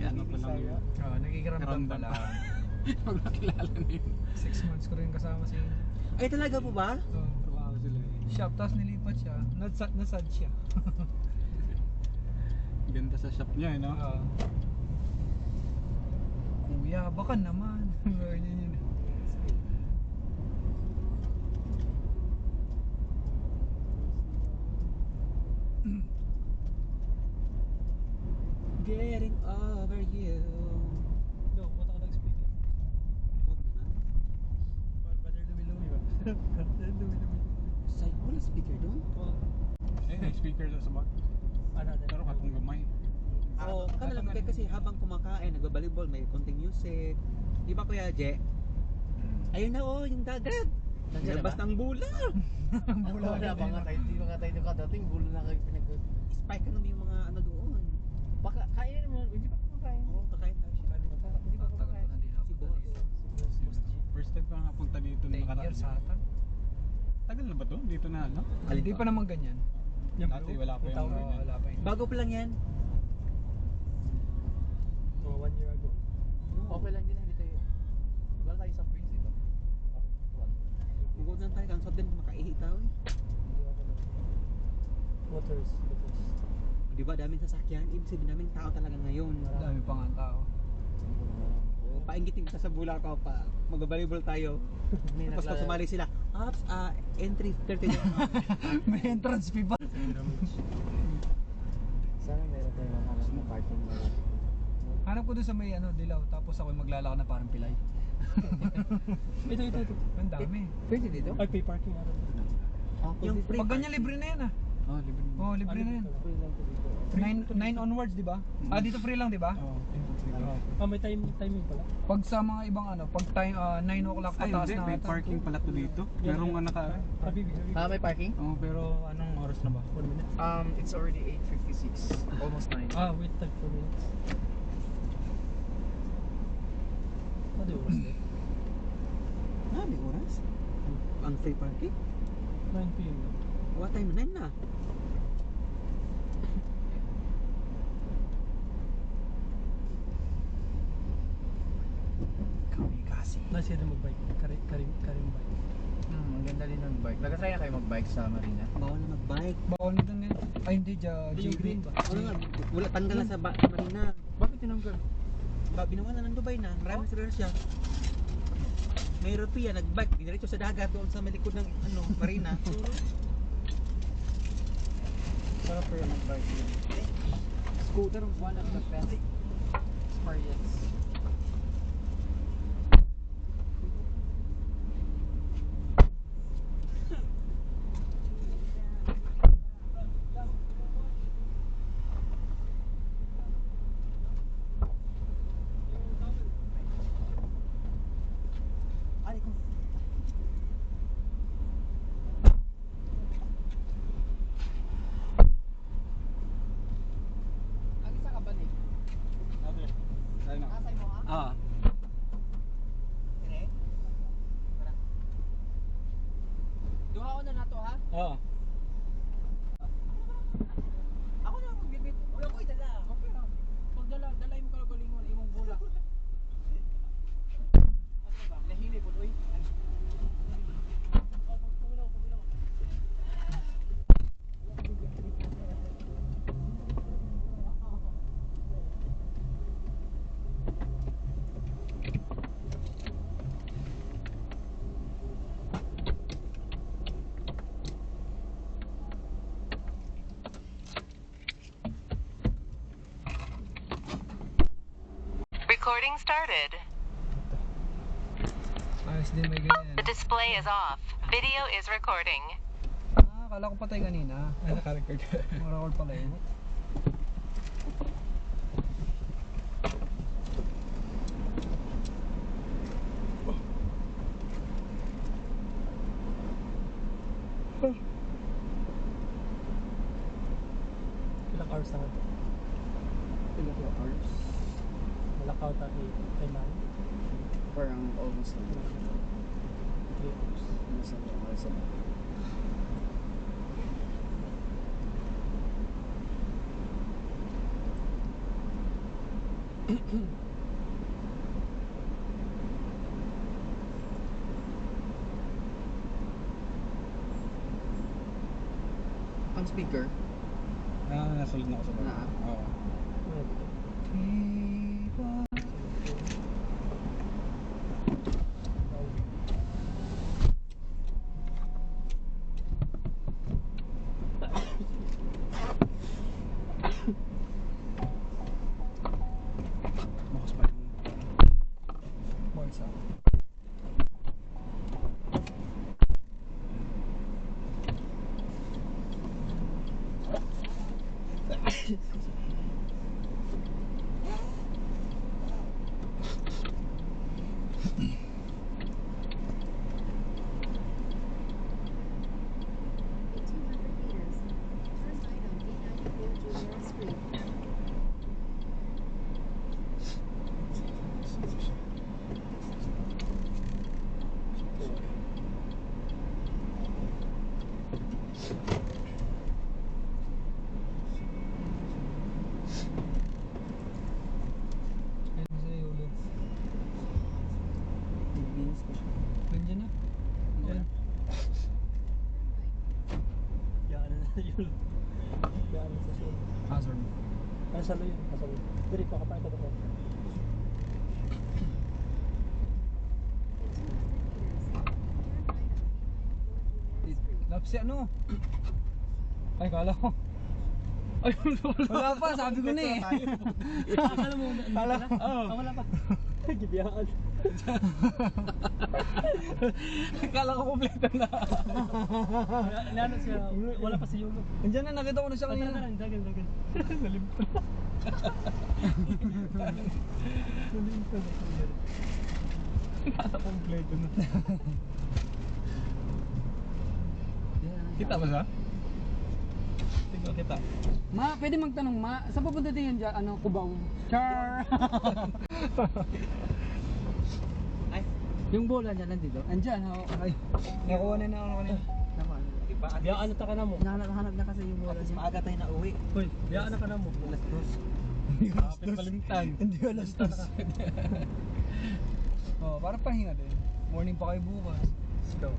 Ano pa lang yun. Oh, nakikiramdam Karamdam pala. pa. Pag nakilala na yun. 6 months ko rin kasama si Ay talaga po ba? Trabaho sila eh. shop, tapos nilipat siya. Nasad siya. Ganda sa shop niya eh, no? Kuya, baka naman. Ganyan yun. Getting over you. No, wala ka nag-speaker. Huwag na. Brother Lumi-Lumi ba? Brother Lumi-Lumi. Sa wala speaker doon? Eh, may speaker sa bag. Another. Pero katong gamay. Oo, kami lang kasi habang kumakain, nagbabalibol, may konting music. Di ba Kuya Je? Ayun na oh, yung dagat. Nandiyan na Labas ba? ng bula. Wala na ba nga tayo? Hindi ba nga tayo nakadating? Bulo na kayo pinag... Spike na yung mga ano doon. Baka kainin mo, hindi pa kumakain. Oo, kakain tayo siya. Hindi pa kumakain. Si Boss. First time ko napunta dito 10 nung nakaraan. years ata. Tagal na ba to? Dito na ano? Hindi pa naman ganyan. Yung Dati blue, wala pa yung tower. ganyan. Wala pa yun. Bago pa lang yan. Oh, 1 year ago. Okay lang din, hindi tayo... Wala tayo sa Prince, diba? Bugod lang tayo, kansot din makaihi tayo. Waters. Di ba daming sasakyan? Ibig sabihin daming tao talaga ngayon. Dami pa nga ang tao. Oo, paingitin ka sa bula ko pa. Magbabalibol tayo. Tapos pag sumali sila, Ops, entry 30 May entrance fee pa. Sana meron tayo mahanap na parking na. Hanap ko doon sa may dilaw, tapos ako maglalakad na parang pilay. Ito. Ang dami. Pwede dito? Ay, pay parking ano. Yung free Pag ganyan libre na yan ah. Oh, libre. Oh, libre na yan. Free lang to dito. 9 onwards, di ba? Dito free lang, di ba? Oh, Ah, may timing pala. Pag sa mga ibang pag time 9 o'clock Ay, pataas hindi. na May ata. parking pala to dito. Merong nga naka... Habibi. May parking? Oh, pero anong oras na ba? 1 minute. It's already 8:56. Almost 9. Wait time 4 minutes. Ano yung oras din? may oras? Ang free parking? 9 p.m. lang. What time na? 9 na. Kamikasi. Nasa rin mag-bike. Karim bike. Ang ganda din ng bike. Nag-try na kayo mag-bike sa Marina? Bawal na mag-bike. Bawal na din yan. Ay hindi, Yung green ba? Ano nga, wala tanggal na sa Marina. Bakit tinanggal? Binawan na ng Dubai na. Maraming sila siya. May European nag-bike, diniretso sa dagat doon sa malikod ng Marina. Sarap pero mag-bike yun. Scooter, one of the best experience. Ang isa ka ba, Nick? Sabi na. Nasa Recording started. Ayos din may ganyan. The display is off. Video is recording. Kala ko patay kanina. Ay, naka-record. Record pala yun. Ilang hours na nga. Ilang hours? Malakaw ta kay man. Parang almost 3 hours. almost hours. Ang speaker? Nasulod na ako sa Na? Oo. Bukas pa yung Bolsa. In 200 meters, turn right on B94 Juliana Street. Ayun sa yulo. Bibinis ko siya. Nandiyan na. Ayun. Yan na yun. Yan sa shell. Hazard. Ano salo yun? Kasalo. Diri pa kapay ko ba? In 200 meters, turn right on B94 Juliana Street. Lapsi ano? Ay, kala ko. Ay, wala pa, sabi ko na eh. Akala mo na Kala ko. wala pa. Gibiyaan. Kala ko kompleto na. Lalo siya. Wala pa si Yulo. Nandiyan na, nakita ko na siya Kanina kanina. lang, dagan. Nalimpan. Nalimpan. Kala kompleto na. Kita ba siya? Tingnan kita. Ma, pwede magtanong ma, saan pupunta din yan dyan, ano, Cubao? Char! Ay, Yung bola niya nandito, andyan, ho. Ay, nakuha na ako kanina. naman. Diba? Biyaan na ta ka na mo. Nahanap na kasi yung bola Tapos niya. maaga tayo na uwi. Hoy, biyaan na ka na mo. Alas 2. Kapit balintang. Hindi alas dos. Oh, para pahinga din. Morning pa kayo bukas. Let's go.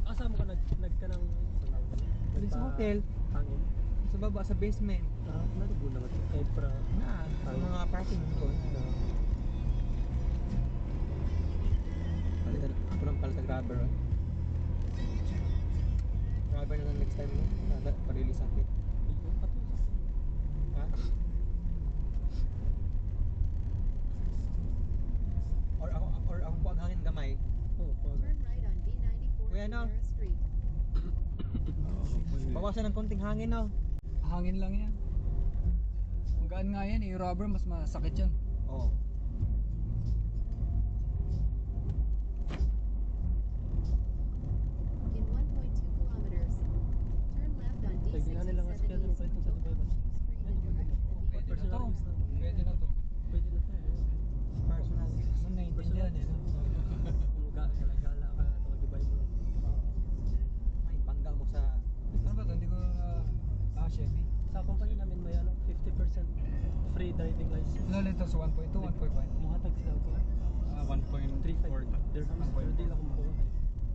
Asa mo ka nagka ng Doon sa hotel. Hangin. Sa baba, sa basement. Narugo naman. Ebra. Na, sa mga parking doon. Palitan ako ng palta grabber. Grabber na lang next time mo. Pa-release akin. Ha? Or ako po ang hangin gamay. Oh, Turn right on B94 Kuya, no? Juliana Street. Bawasan ng konting hangin, no? Hangin lang yan. Ang gaan nga yan eh, yung rubber mas masakit yan. Oo. In 1.2 kilometers, turn left on Pwede na nilang D67 askyan East kahit sa Dubai ba? Street in direction of Pwede na to. Pwede na to. Pwede na tayo. Personal. Ano naiintindihan eh, no? Kumuga, gala-gala ka ito kay Dubai mo. May bangga mo sa... Ano ba ito? Hindi ko Chevy. Sa company namin may 50% free driving license. Ano ulit ito sa 1.2, 1.5? Muhatag sila ko. 1.4. 3.5 dirhams pero di lang kumukuha.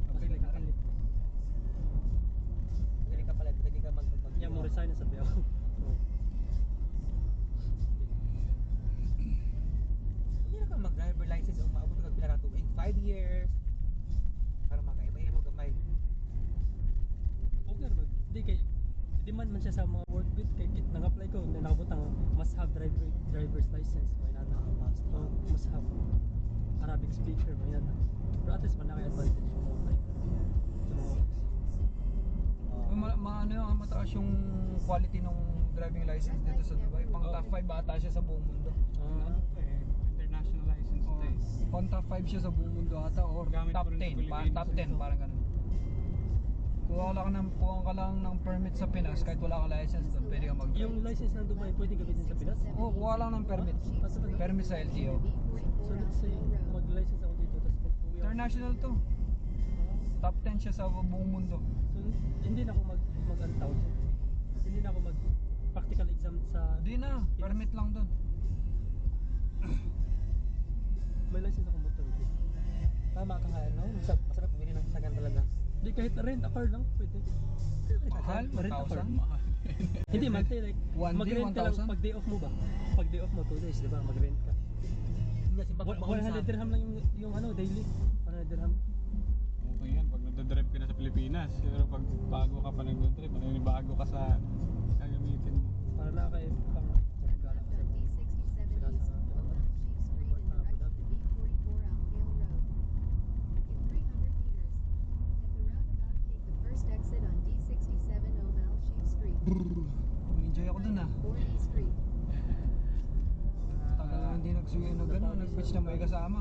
Kasi nagkalit. Hindi ka pala, hindi ka mag... Kaya mo resign na sabi ako. Hindi na ka mag-driver license o maabot ka pila ka tuig. 5 years. Para makaiba-iba gamay. Okay naman. Di kay demand man siya sa mga work bit kay nang-apply ko, nakabutang must have driver's license, may nana. Must have Arabic speaker, may nana. Pero at least man naka-advantage mo apply. Sa mga office. Ano yung mataas yung quality ng driving license dito sa Dubai. Pang top 5 ata siya sa buong mundo. Ano to eh, international license to eh. Pang top 5 siya sa buong mundo ata or Gamit top ko rin sa 10, Pilipinas. top 10 parang ganun. Kuha ka lang ng permit sa Pinas kahit wala kang license doon, pwede ka mag-drive. Yung license ng Dubai, pwede gamitin sa Pinas? Oo, kuha lang ng permit. Permit sa LTO. So let's say, mag-license ako dito, tapos mag-uwi ako. International to. Top 10 siya sa buong mundo. So, hindi na ako ano tawag dyan? Hindi na ako mag-practical exam sa... Di na, permit lang doon. May license ako motor. Tama ka nga, no? Masarap bumili ng sagan talaga. Hindi, kahit rent a car lang, pwede. Mahal, Rent a car. 1,000. Hindi, monthly, like, One day, mag-rent ka lang 1,000? pag day off mo ba? Pag day off mo, 2 days, di ba? Mag-rent ka. Hindi kasi pag 100 dirham lang yung ano, daily. 100 dirham. Okay yan, pag nagdadrive ka na sa Pilipinas. Pero pag bago ka pa nagdadrive, bago ka sa gagamitin mo. Para na kayo pang gala ka sa Enjoy ako dun ah. Tagal na hindi nagsuyo na gano'n, nag-beach na may kasama.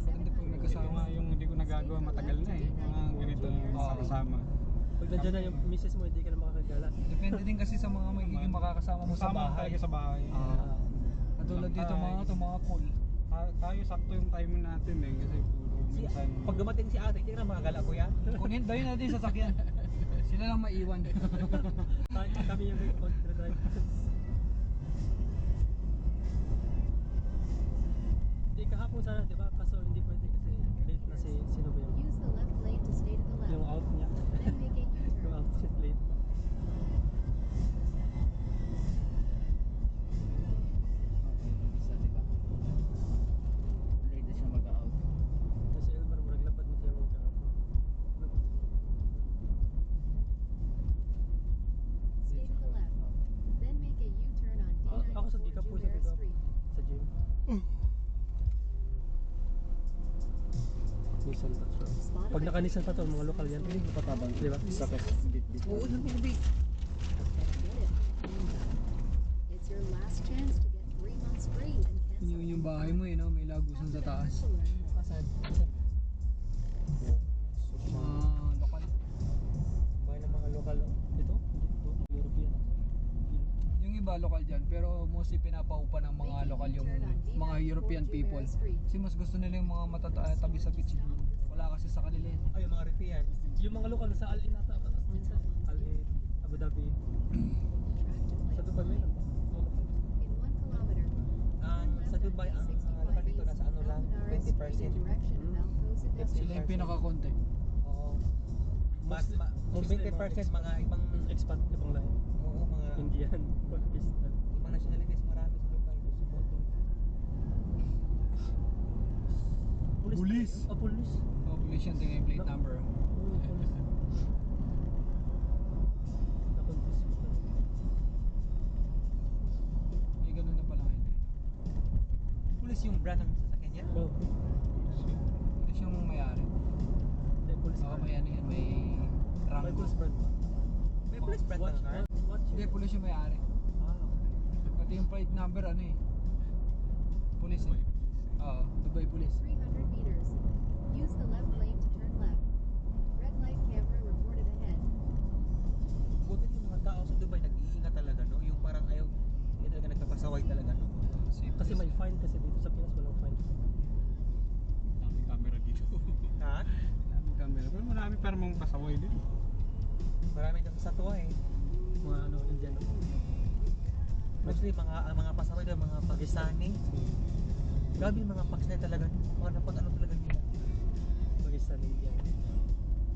Hindi po may kasama. Kasama yung hindi ko nagagawa matagal na eh. Mga ganito yung kasama. Pag nandiyan na yung misis mo, hindi ka na makakagala. Depende din kasi sa mga magiging makakasama mo sa Kasama bahay. talaga sa bahay. Katulad dito mga pool. Tayo sakto yung timing natin eh. Kasi puro minsan. Pag dumating si ate, hindi ka na makagala kuya. Kunin daw yun natin sa sakyan. Sila lang maiwan. Kami yung mag-drive. Hindi, kahapon sana, di ba? Kaso hindi pwede kasi late na sino ba yung Use the left lane to stay to the left. yung out niya. Then make a Yung U-turn. out siya late. Isa, diba? Late na siya mag-out. Kasi Elmer, maglapad mo siya yung kahapon. Stay to the left. Then make a U-turn on Ako sa D94 Gikapo sa Jumeirah Gikapo. Street. Sa gym. Nissan Patrol. Pag naka-Nissan Patrol, mga lokal yan. Patabang. Di ba? Sakit. Bit-bit. Oo, yung binibig. Get it. It's your last chance to get 3 months free and cancel. Yung bahay mo no? May lagusan sa taas. To learn more. Asan? Mga lokal. Bahay ng mga lokal. Ito? European. Yung iba lokal dyan, pero mostly pinapaupa ng mga lokal yung mga European people. Kasi mas gusto nila yung mga matatabi sa beach. Wala kasi sa kanila yun. Ay, yung mga Ripian. Yung mga lokal sa Al-In ata. Minsan. Al-In, Abu Dhabi. Sa Dubai meron ba? Mga lokal. In 1 kilometer. Sa Dubai, ang lokal dito nasa ano lang, 20%. Sila yung pinakakonti. Oo. Kung 20% mga ibang Expat, ibang lahi. oo, mga Indian, Pakistan. ibang nationalities marami sa Dubai. Sumoto. Pulis. Ah, pulis. Oh, police yan, tingnan yung plate number. Oo, pulis. Nakonfuse ko. May ganun na pala ngayon dito. Pulis yung brand ng sasakyan niya. Oh, Police yung may-ari. may pulis Baka brand. may ano yan, may May rango. pulis brand ba? May pulis brand Watch, ng car. watch. Hindi, police yung may-ari. Ah, Pati yung plate number ano eh. Police eh. Oo, Dubai Police. 300 meters. Use the left lane to turn left. Red light camera reported ahead. Buti yung mga tao sa Dubai nag-iingat talaga, no? Yung parang ayaw, hindi talaga nagpapasaway talaga, no? kasi may fine kasi dito sa Pinas walang fine. Daming camera dito. Ha? Daming camera. Pero marami pa namang pasaway din. Marami kang satwa eh. Mga ano, Indian. Mostly mga pasaway doon, mga Pakistani. Grabe yung mga Pakistani talaga, no? Mga napag ano talaga nila. Pakistan, Indian.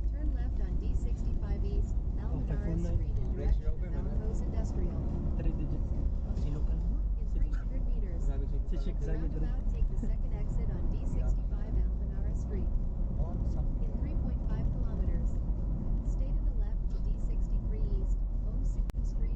Turn left on D65 East, Al Manara 549. Street in Range direction Rover, of man. Alcos Industrial. 3 digits. Si local mo. In 300 meters. Grabe si Si Chick The Zayed rin. roundabout, take the second exit on D65 Al Manara Street. Oh, In 3.5 kilometers. Stay to the left to D63 East, Om Suki Street.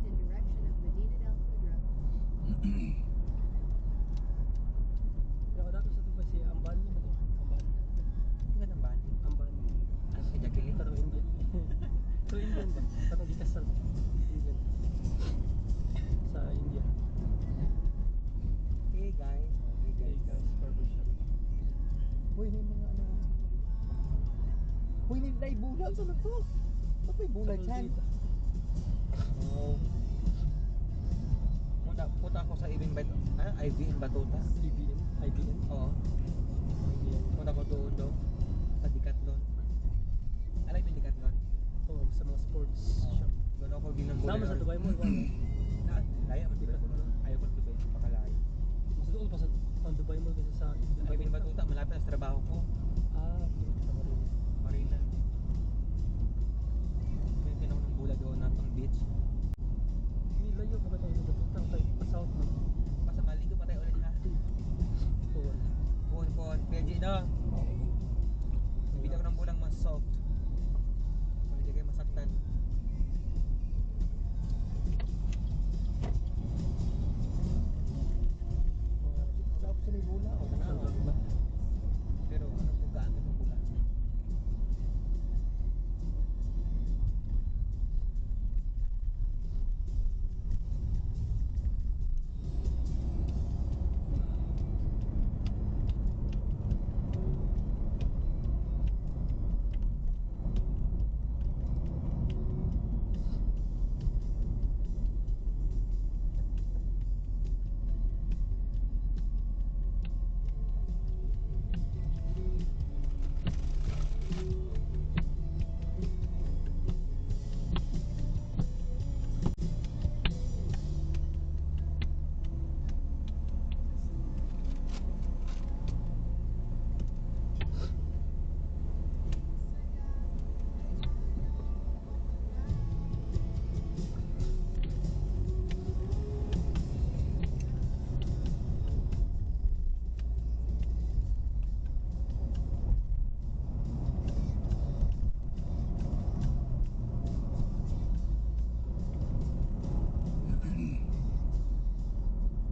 Uy, may bulag sa to. Ba't may bulag dyan? Oh. Punta ako sa IBM Batuta. IBM? Oo. Punta ko doon. Sa Decathlon. Alam mo yung Decathlon? Oo, sa mga sports shop. Doon ako bilang bulag. Sama sa Dubai Mall ba? Laya man Dubai Mall. Ayaw ko ng Dubai. Pakalaya. Mas doon pa sa Dubai Mall kasi sa IBM Batuta, malapit sa trabaho ko. Okay. Sa Marina. May tinako ng bulag doon na pang beach. May layo ka ba tayo sa Batutang tayo pa south mo? Basta maligo pa tayo ulit ha. Puwan. PG na. Bili ako ng bulang mas soft. So hindi kayo masaktan. Sarap sa may bula o tanaw. Pero ano po gaan ng bula?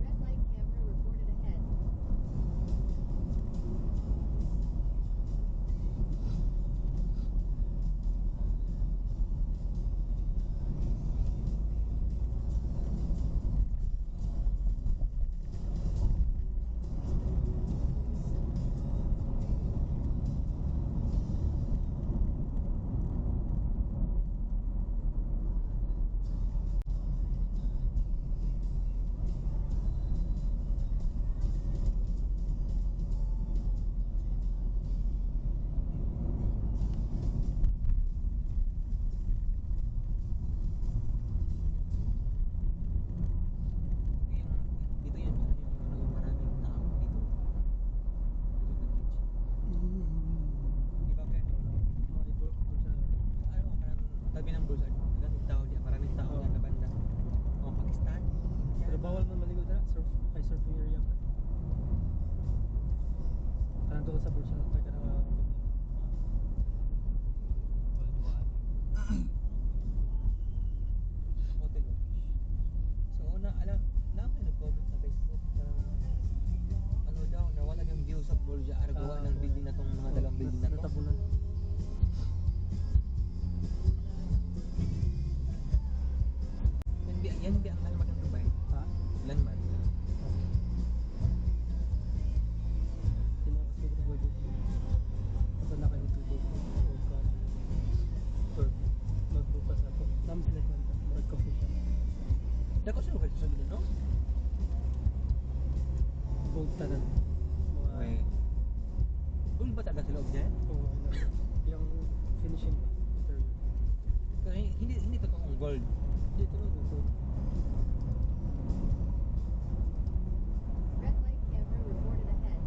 Red light camera reported ahead. Dito yun, yung maraming tao dito. Di ba kaya ano, parang tabi ng Burzard. Maraming tao diyan, maraming tao diyan na banda. O, Pakistan. Pero bawal man maligo na, surfing area pa. Parang doon sa Bursa, tayo ka na Hotel Orange. So, na may nag-comment sa Facebook. Ano daw, nawala yung view sa Burj Al Arab ng building na tong mga dalawang building na to. natabunan. Yan ba ang landmark ng Dubai? Ha? Landmark. Hindi mo kasi nag-work dito. Basta na kayo tubo. O ka. Or magbukas na po. Tama sila kwenta. Marag coffee shop. Dako sa lugar sa no? Gold tanan. Mga... Okay. Kung ba talaga sa loob niya? Oo, yung finishing interior. Pero hindi totoong gold. Hindi, ito lang gold. Red light camera reported ahead.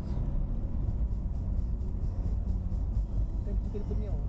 Pilipin niya oh.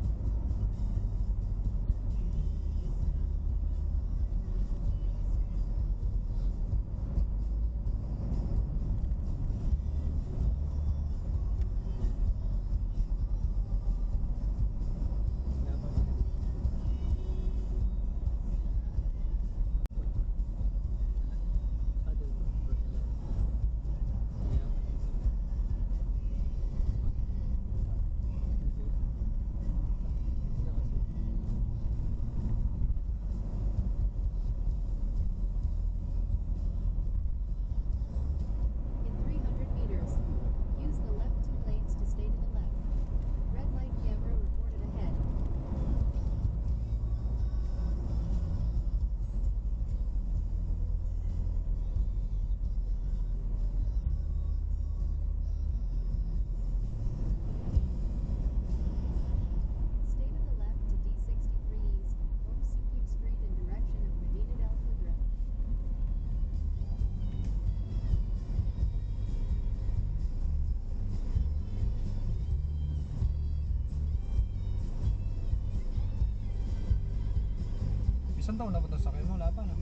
Isang taon na ba ito sa akin? Wala pa na.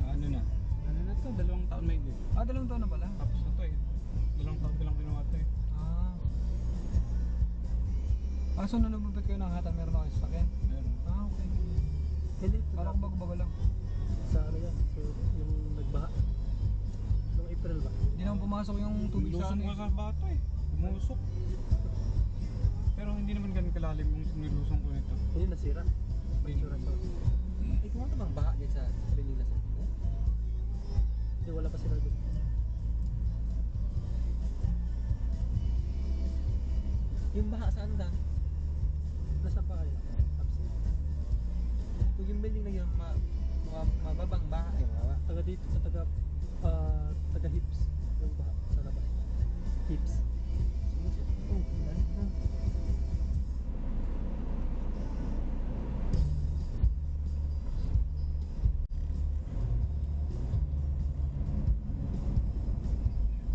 Ano na? Ano na to? 2 taon may din. 2 taon na pala. Tapos na to eh. 2 taon ko lang ginawa to eh. So nanumabit kayo ng hata, meron na kayo sa akin? Meron. Okay. Hindi, Kala ko bago-bago lang. sa ano yan, so, yung nagbaha. Noong April ba? Hindi naman pumasok yung tubig sa Lusong akin. ka sa bato eh. Pumusok. Pero hindi naman ganun kalalim yung nilusong ko nito. Hindi nasira. Magsura sa Ikaw mo bang baha din sa Pilipinas? Hindi, wala pa sila doon. Yung baha saan ka? Nasa pa kayo? Absent. Kung yung building na yun, mababang baha eh, mababa. Taga dito sa taga hips yung baha sa labas. Hips. Oh, ganda.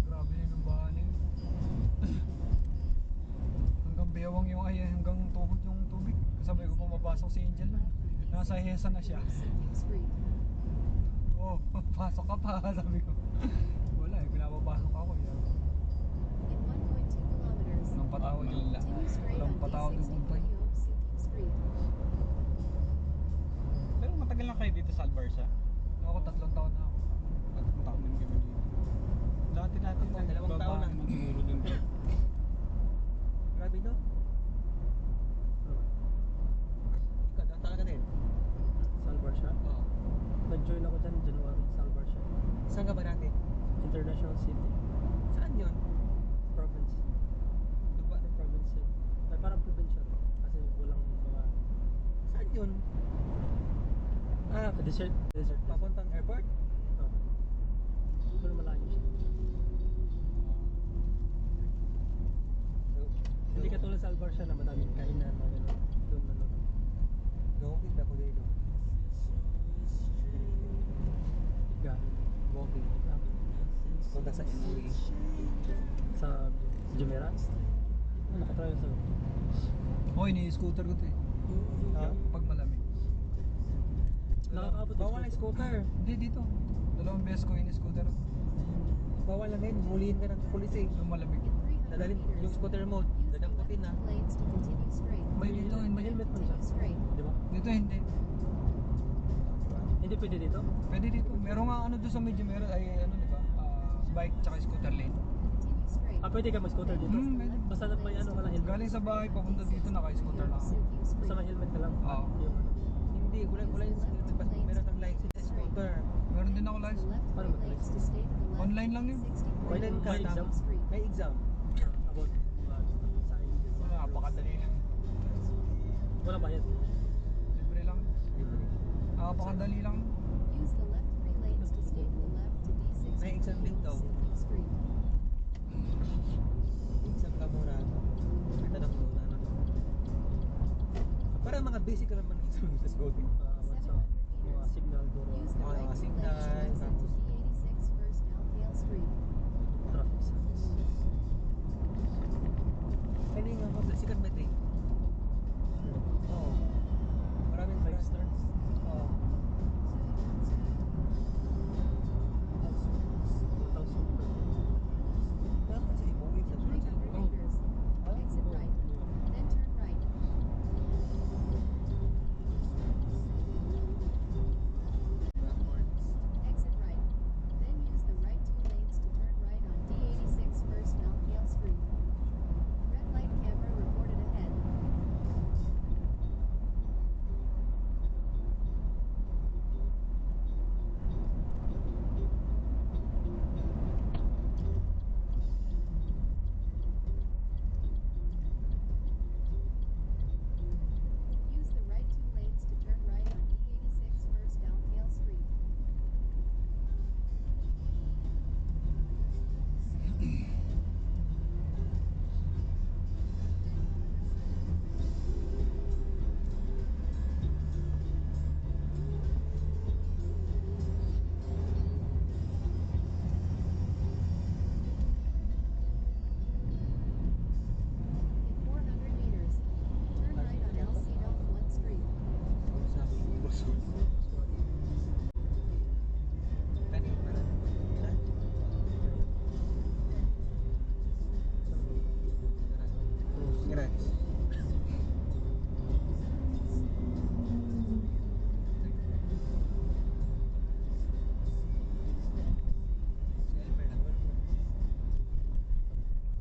Grabe yun yung bahan eh. Hanggang bewang yung hanggang tuhod yung tubig. Kasabay ko pumapasok si Angel. Nasa hesa na siya. CQ Street. Oh, pasok ka pa, sabi ko. Wala eh, pinapapasok ako eh. In 1.2 kilometers, Walang patawad yung continue straight walang on patawad yung kumpay. D63 of CQ Street. Pero matagal lang kayo dito sa Albarsa. Ako 3 taon na ako. 3 taon din kami dito. Dati Ako, 2 taon na. naman siguro din dito. Grabe no? Ikaw, daw talaga din? Salvar siya. Oo. Nag-join ako dyan January, Salvar siya. Saan ka ba dati? International City. Saan yun? Province. Province yun. Ay, parang provincial. Kasi walang mga... Saan yun? Desert. Desert. Papuntang airport? Oh. Pero malayo siya. Hindi katulad sa Albarcia na madaming kainan. Doon na lang. Walking ba ako dito? Gabi. Walking. Punta sa MOE. Sa Jumeirah. Nakatry sa... Oh, ini-scooter ko to eh. Ha? Pag malamig. Nakakaabot Bawal ang scooter. Hindi dito. 2 beses ko ini-scooter. Bawal lang din. Huliin ka ng pulis eh. Yung malamig. In 300 Dadalhin yung meters, scooter mo. use the Dadamputin na. left 2 lanes to continue straight. May dito, May hindi. helmet man siya. Continue straight. Di ba? Dito hindi. Hindi pwede dito? Pwede dito. Meron nga ano doon sa medyo meron ay ano di ba? Bike tsaka scooter lane. Continue straight. Pwede ka mag-scooter dito? Pwede. Basta na may ano ka lang helmet. Galing sa bahay papunta dito naka-scooter lang. ako. CQ Basta Street. may helmet ka lang. Oo. Yung ano. Hindi, wala yung scooter. Basta meron kang license sa scooter. Meron din ako The license. left Paano 3 ba lanes to stay to the left. Online lang yun. 64 Online ka, May exam? Street. May exam. About sign. Napakadali lang. Wala bayad. Libre lang. Napakadali lang. Use the left 3 lanes to stay to the left to D63 May exam din daw. CQ Street. Exam ka muna. May tanong doon, ano to. Parang mga basic ka naman exam sa scooter. About sa mga signal guro. Use the Oh, right 2 signal, lanes to exit to tapos- D86 First Altdale Street. Traffic signs. Kaya nga ako, psychometry. Oo. Maraming 5 stars. Oo. 1,000 per day. Dapat sa MOE sa 300 meters. Exit right. Then turn right. Exit right. Then use the right 2 lanes to turn right on D86 First Congrats.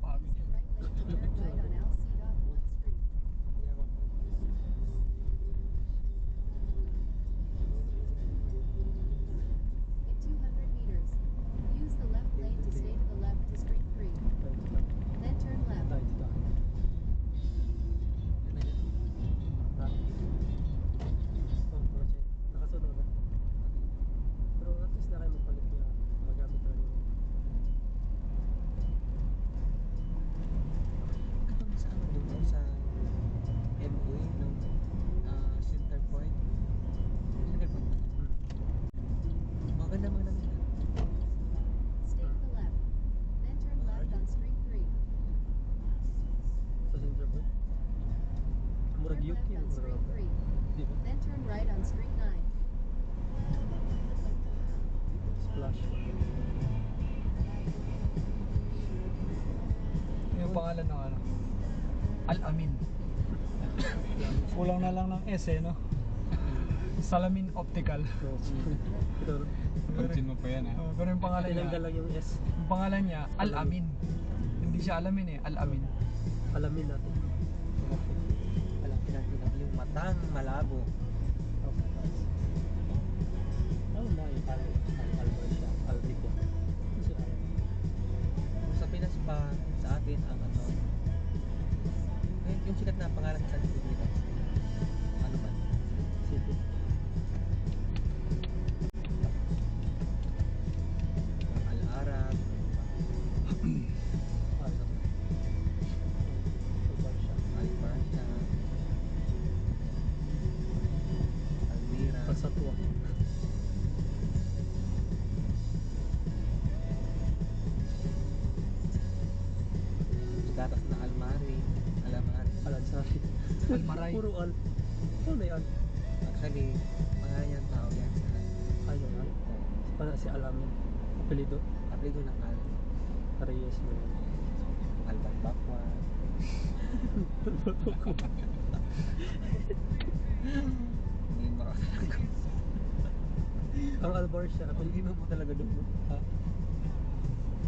Pagod Use the yan. right lane to turn right on Alcida 1 Street. In 200 meters, use the left lane to stay to the left to Street 3. Then turn left. Tayo dito. Ha? Oh, project. Nakasunod na. Pero at least na kayo magpalit na magamit na yung Katong sa ano doon sa MOE nung Center Point. Center Point. Maganda mga namin. Stay to the left. Then turn left on Street 3. sa center point. Murag Turn left Yuki. on Street 3. Di ba? Then turn right on Street 9. Splash. Yung pangalan ng ano? Al-Amin. Kulang na lang ng S eh, no? Salamin Optical. Pero Pansin mo pa yan ha. Pero yung pangalan niya, tinanggal lang yung S. yung pangalan niya, Al-Amin. Hindi siya Alamin eh, Al-Amin. Alamin natin. Alam pinag yung matang malabo. Ano na yung Albert siya? Albert yan. Kasi Kung sa Pinas pa sa atin ang ano. Yung sikat na pangalan sa dito dito. Ano ba? City. Al-Arab. Ano? Albert siya. Al-Barsha. Almira. Pasatwa. Gatas na Almari. Alamari. Alansari. Almaray. Puro al. Ano yan? Actually, pangalan yan tao yan sa Ayun al. Para si Alamin. Apelido. apelido ng Al. Reyes mo yun. Alban Bakwa. Hindi makakalago. Ang Albar siya. Apelido mo talaga doon. Ha?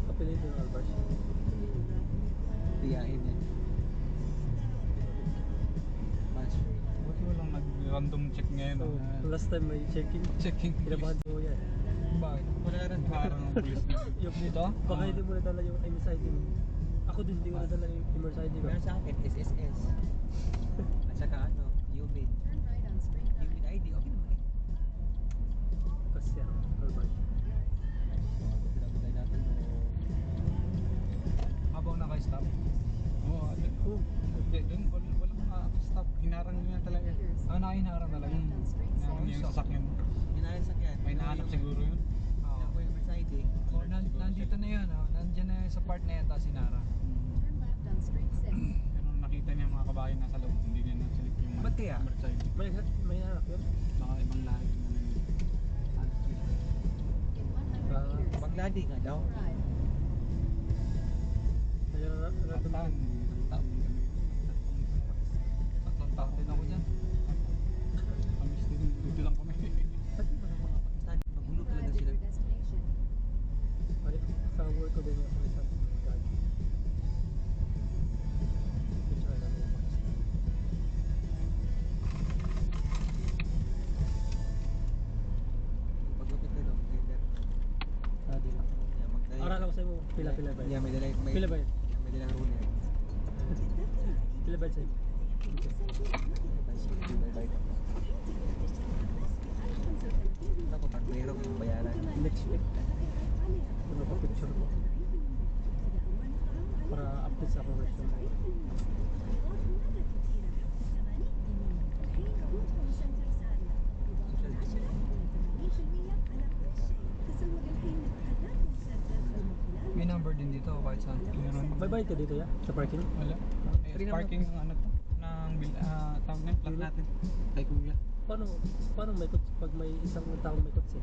Apelido ng Albar siya. Tiyain yan. Master. Buti walang nag-random check ngayon. So, ah. last time may checking. Checking. Kinabahan ko yan. Bakit? Wala rin. Parang ang pulis na. Yung Dito? baka hindi mo nadala yung MSID mo. Ako din hindi ko nadala yung MSID ko. Meron sa akin, SSS. At saka ano, UMID. Turn right on Street 9. UMID ID, okay naman eh. Kasi yan. Albar. Pinagulay natin no. Habang naka-stop. Oo, Oh, hindi, doon walang stop. Hinarang nyo yan talaga. Ah, nakahinarang talaga. Left on Street Hinarang 6. nyo yung sasakyan. Ginayang sakyan. May nahanap siguro yun. Oo. Ako yung MSID. Oh, nandito na yun, oh. Nandiyan na yun sa part na yun, tapos sinara. Turn left on Street 6. Pero nakita niya mga kabayan nasa loob, hindi niya nasilip yung Ba't kaya? motorcycle. may hanap yun. Baka ibang lahi. In 100 meters, Bangladi nga daw. right. Ayun na. Tataan. Tatlong taon din ako dyan. Kamis din, dito lang kami. Pati mga Pakistani, magulo talaga Arrive at sila. your destination. Sa work ko din yung sa isang gagi. Picture lang yung Pakistan. Pagupit ka daw, Gator. Di lang. Yeah, magdala. Aral ako sa'yo pila-pila ba yun? Yeah, may dala. Pila ba yun? Yeah, may dalang ruler. Pila ba yun sa'yo? Ako, pag mayroong yung bayaran. Next week. Ano pa picture ko? Para update sa akong resume. May number din dito, kahit saan. Meron. May bayad ka dito ya? Sa parking? Wala. Eh, Free naman. parking ng ano to? Ng tawag na yung plot natin. Kay Kuya. Paano may kotse pag may isang taong may kotse?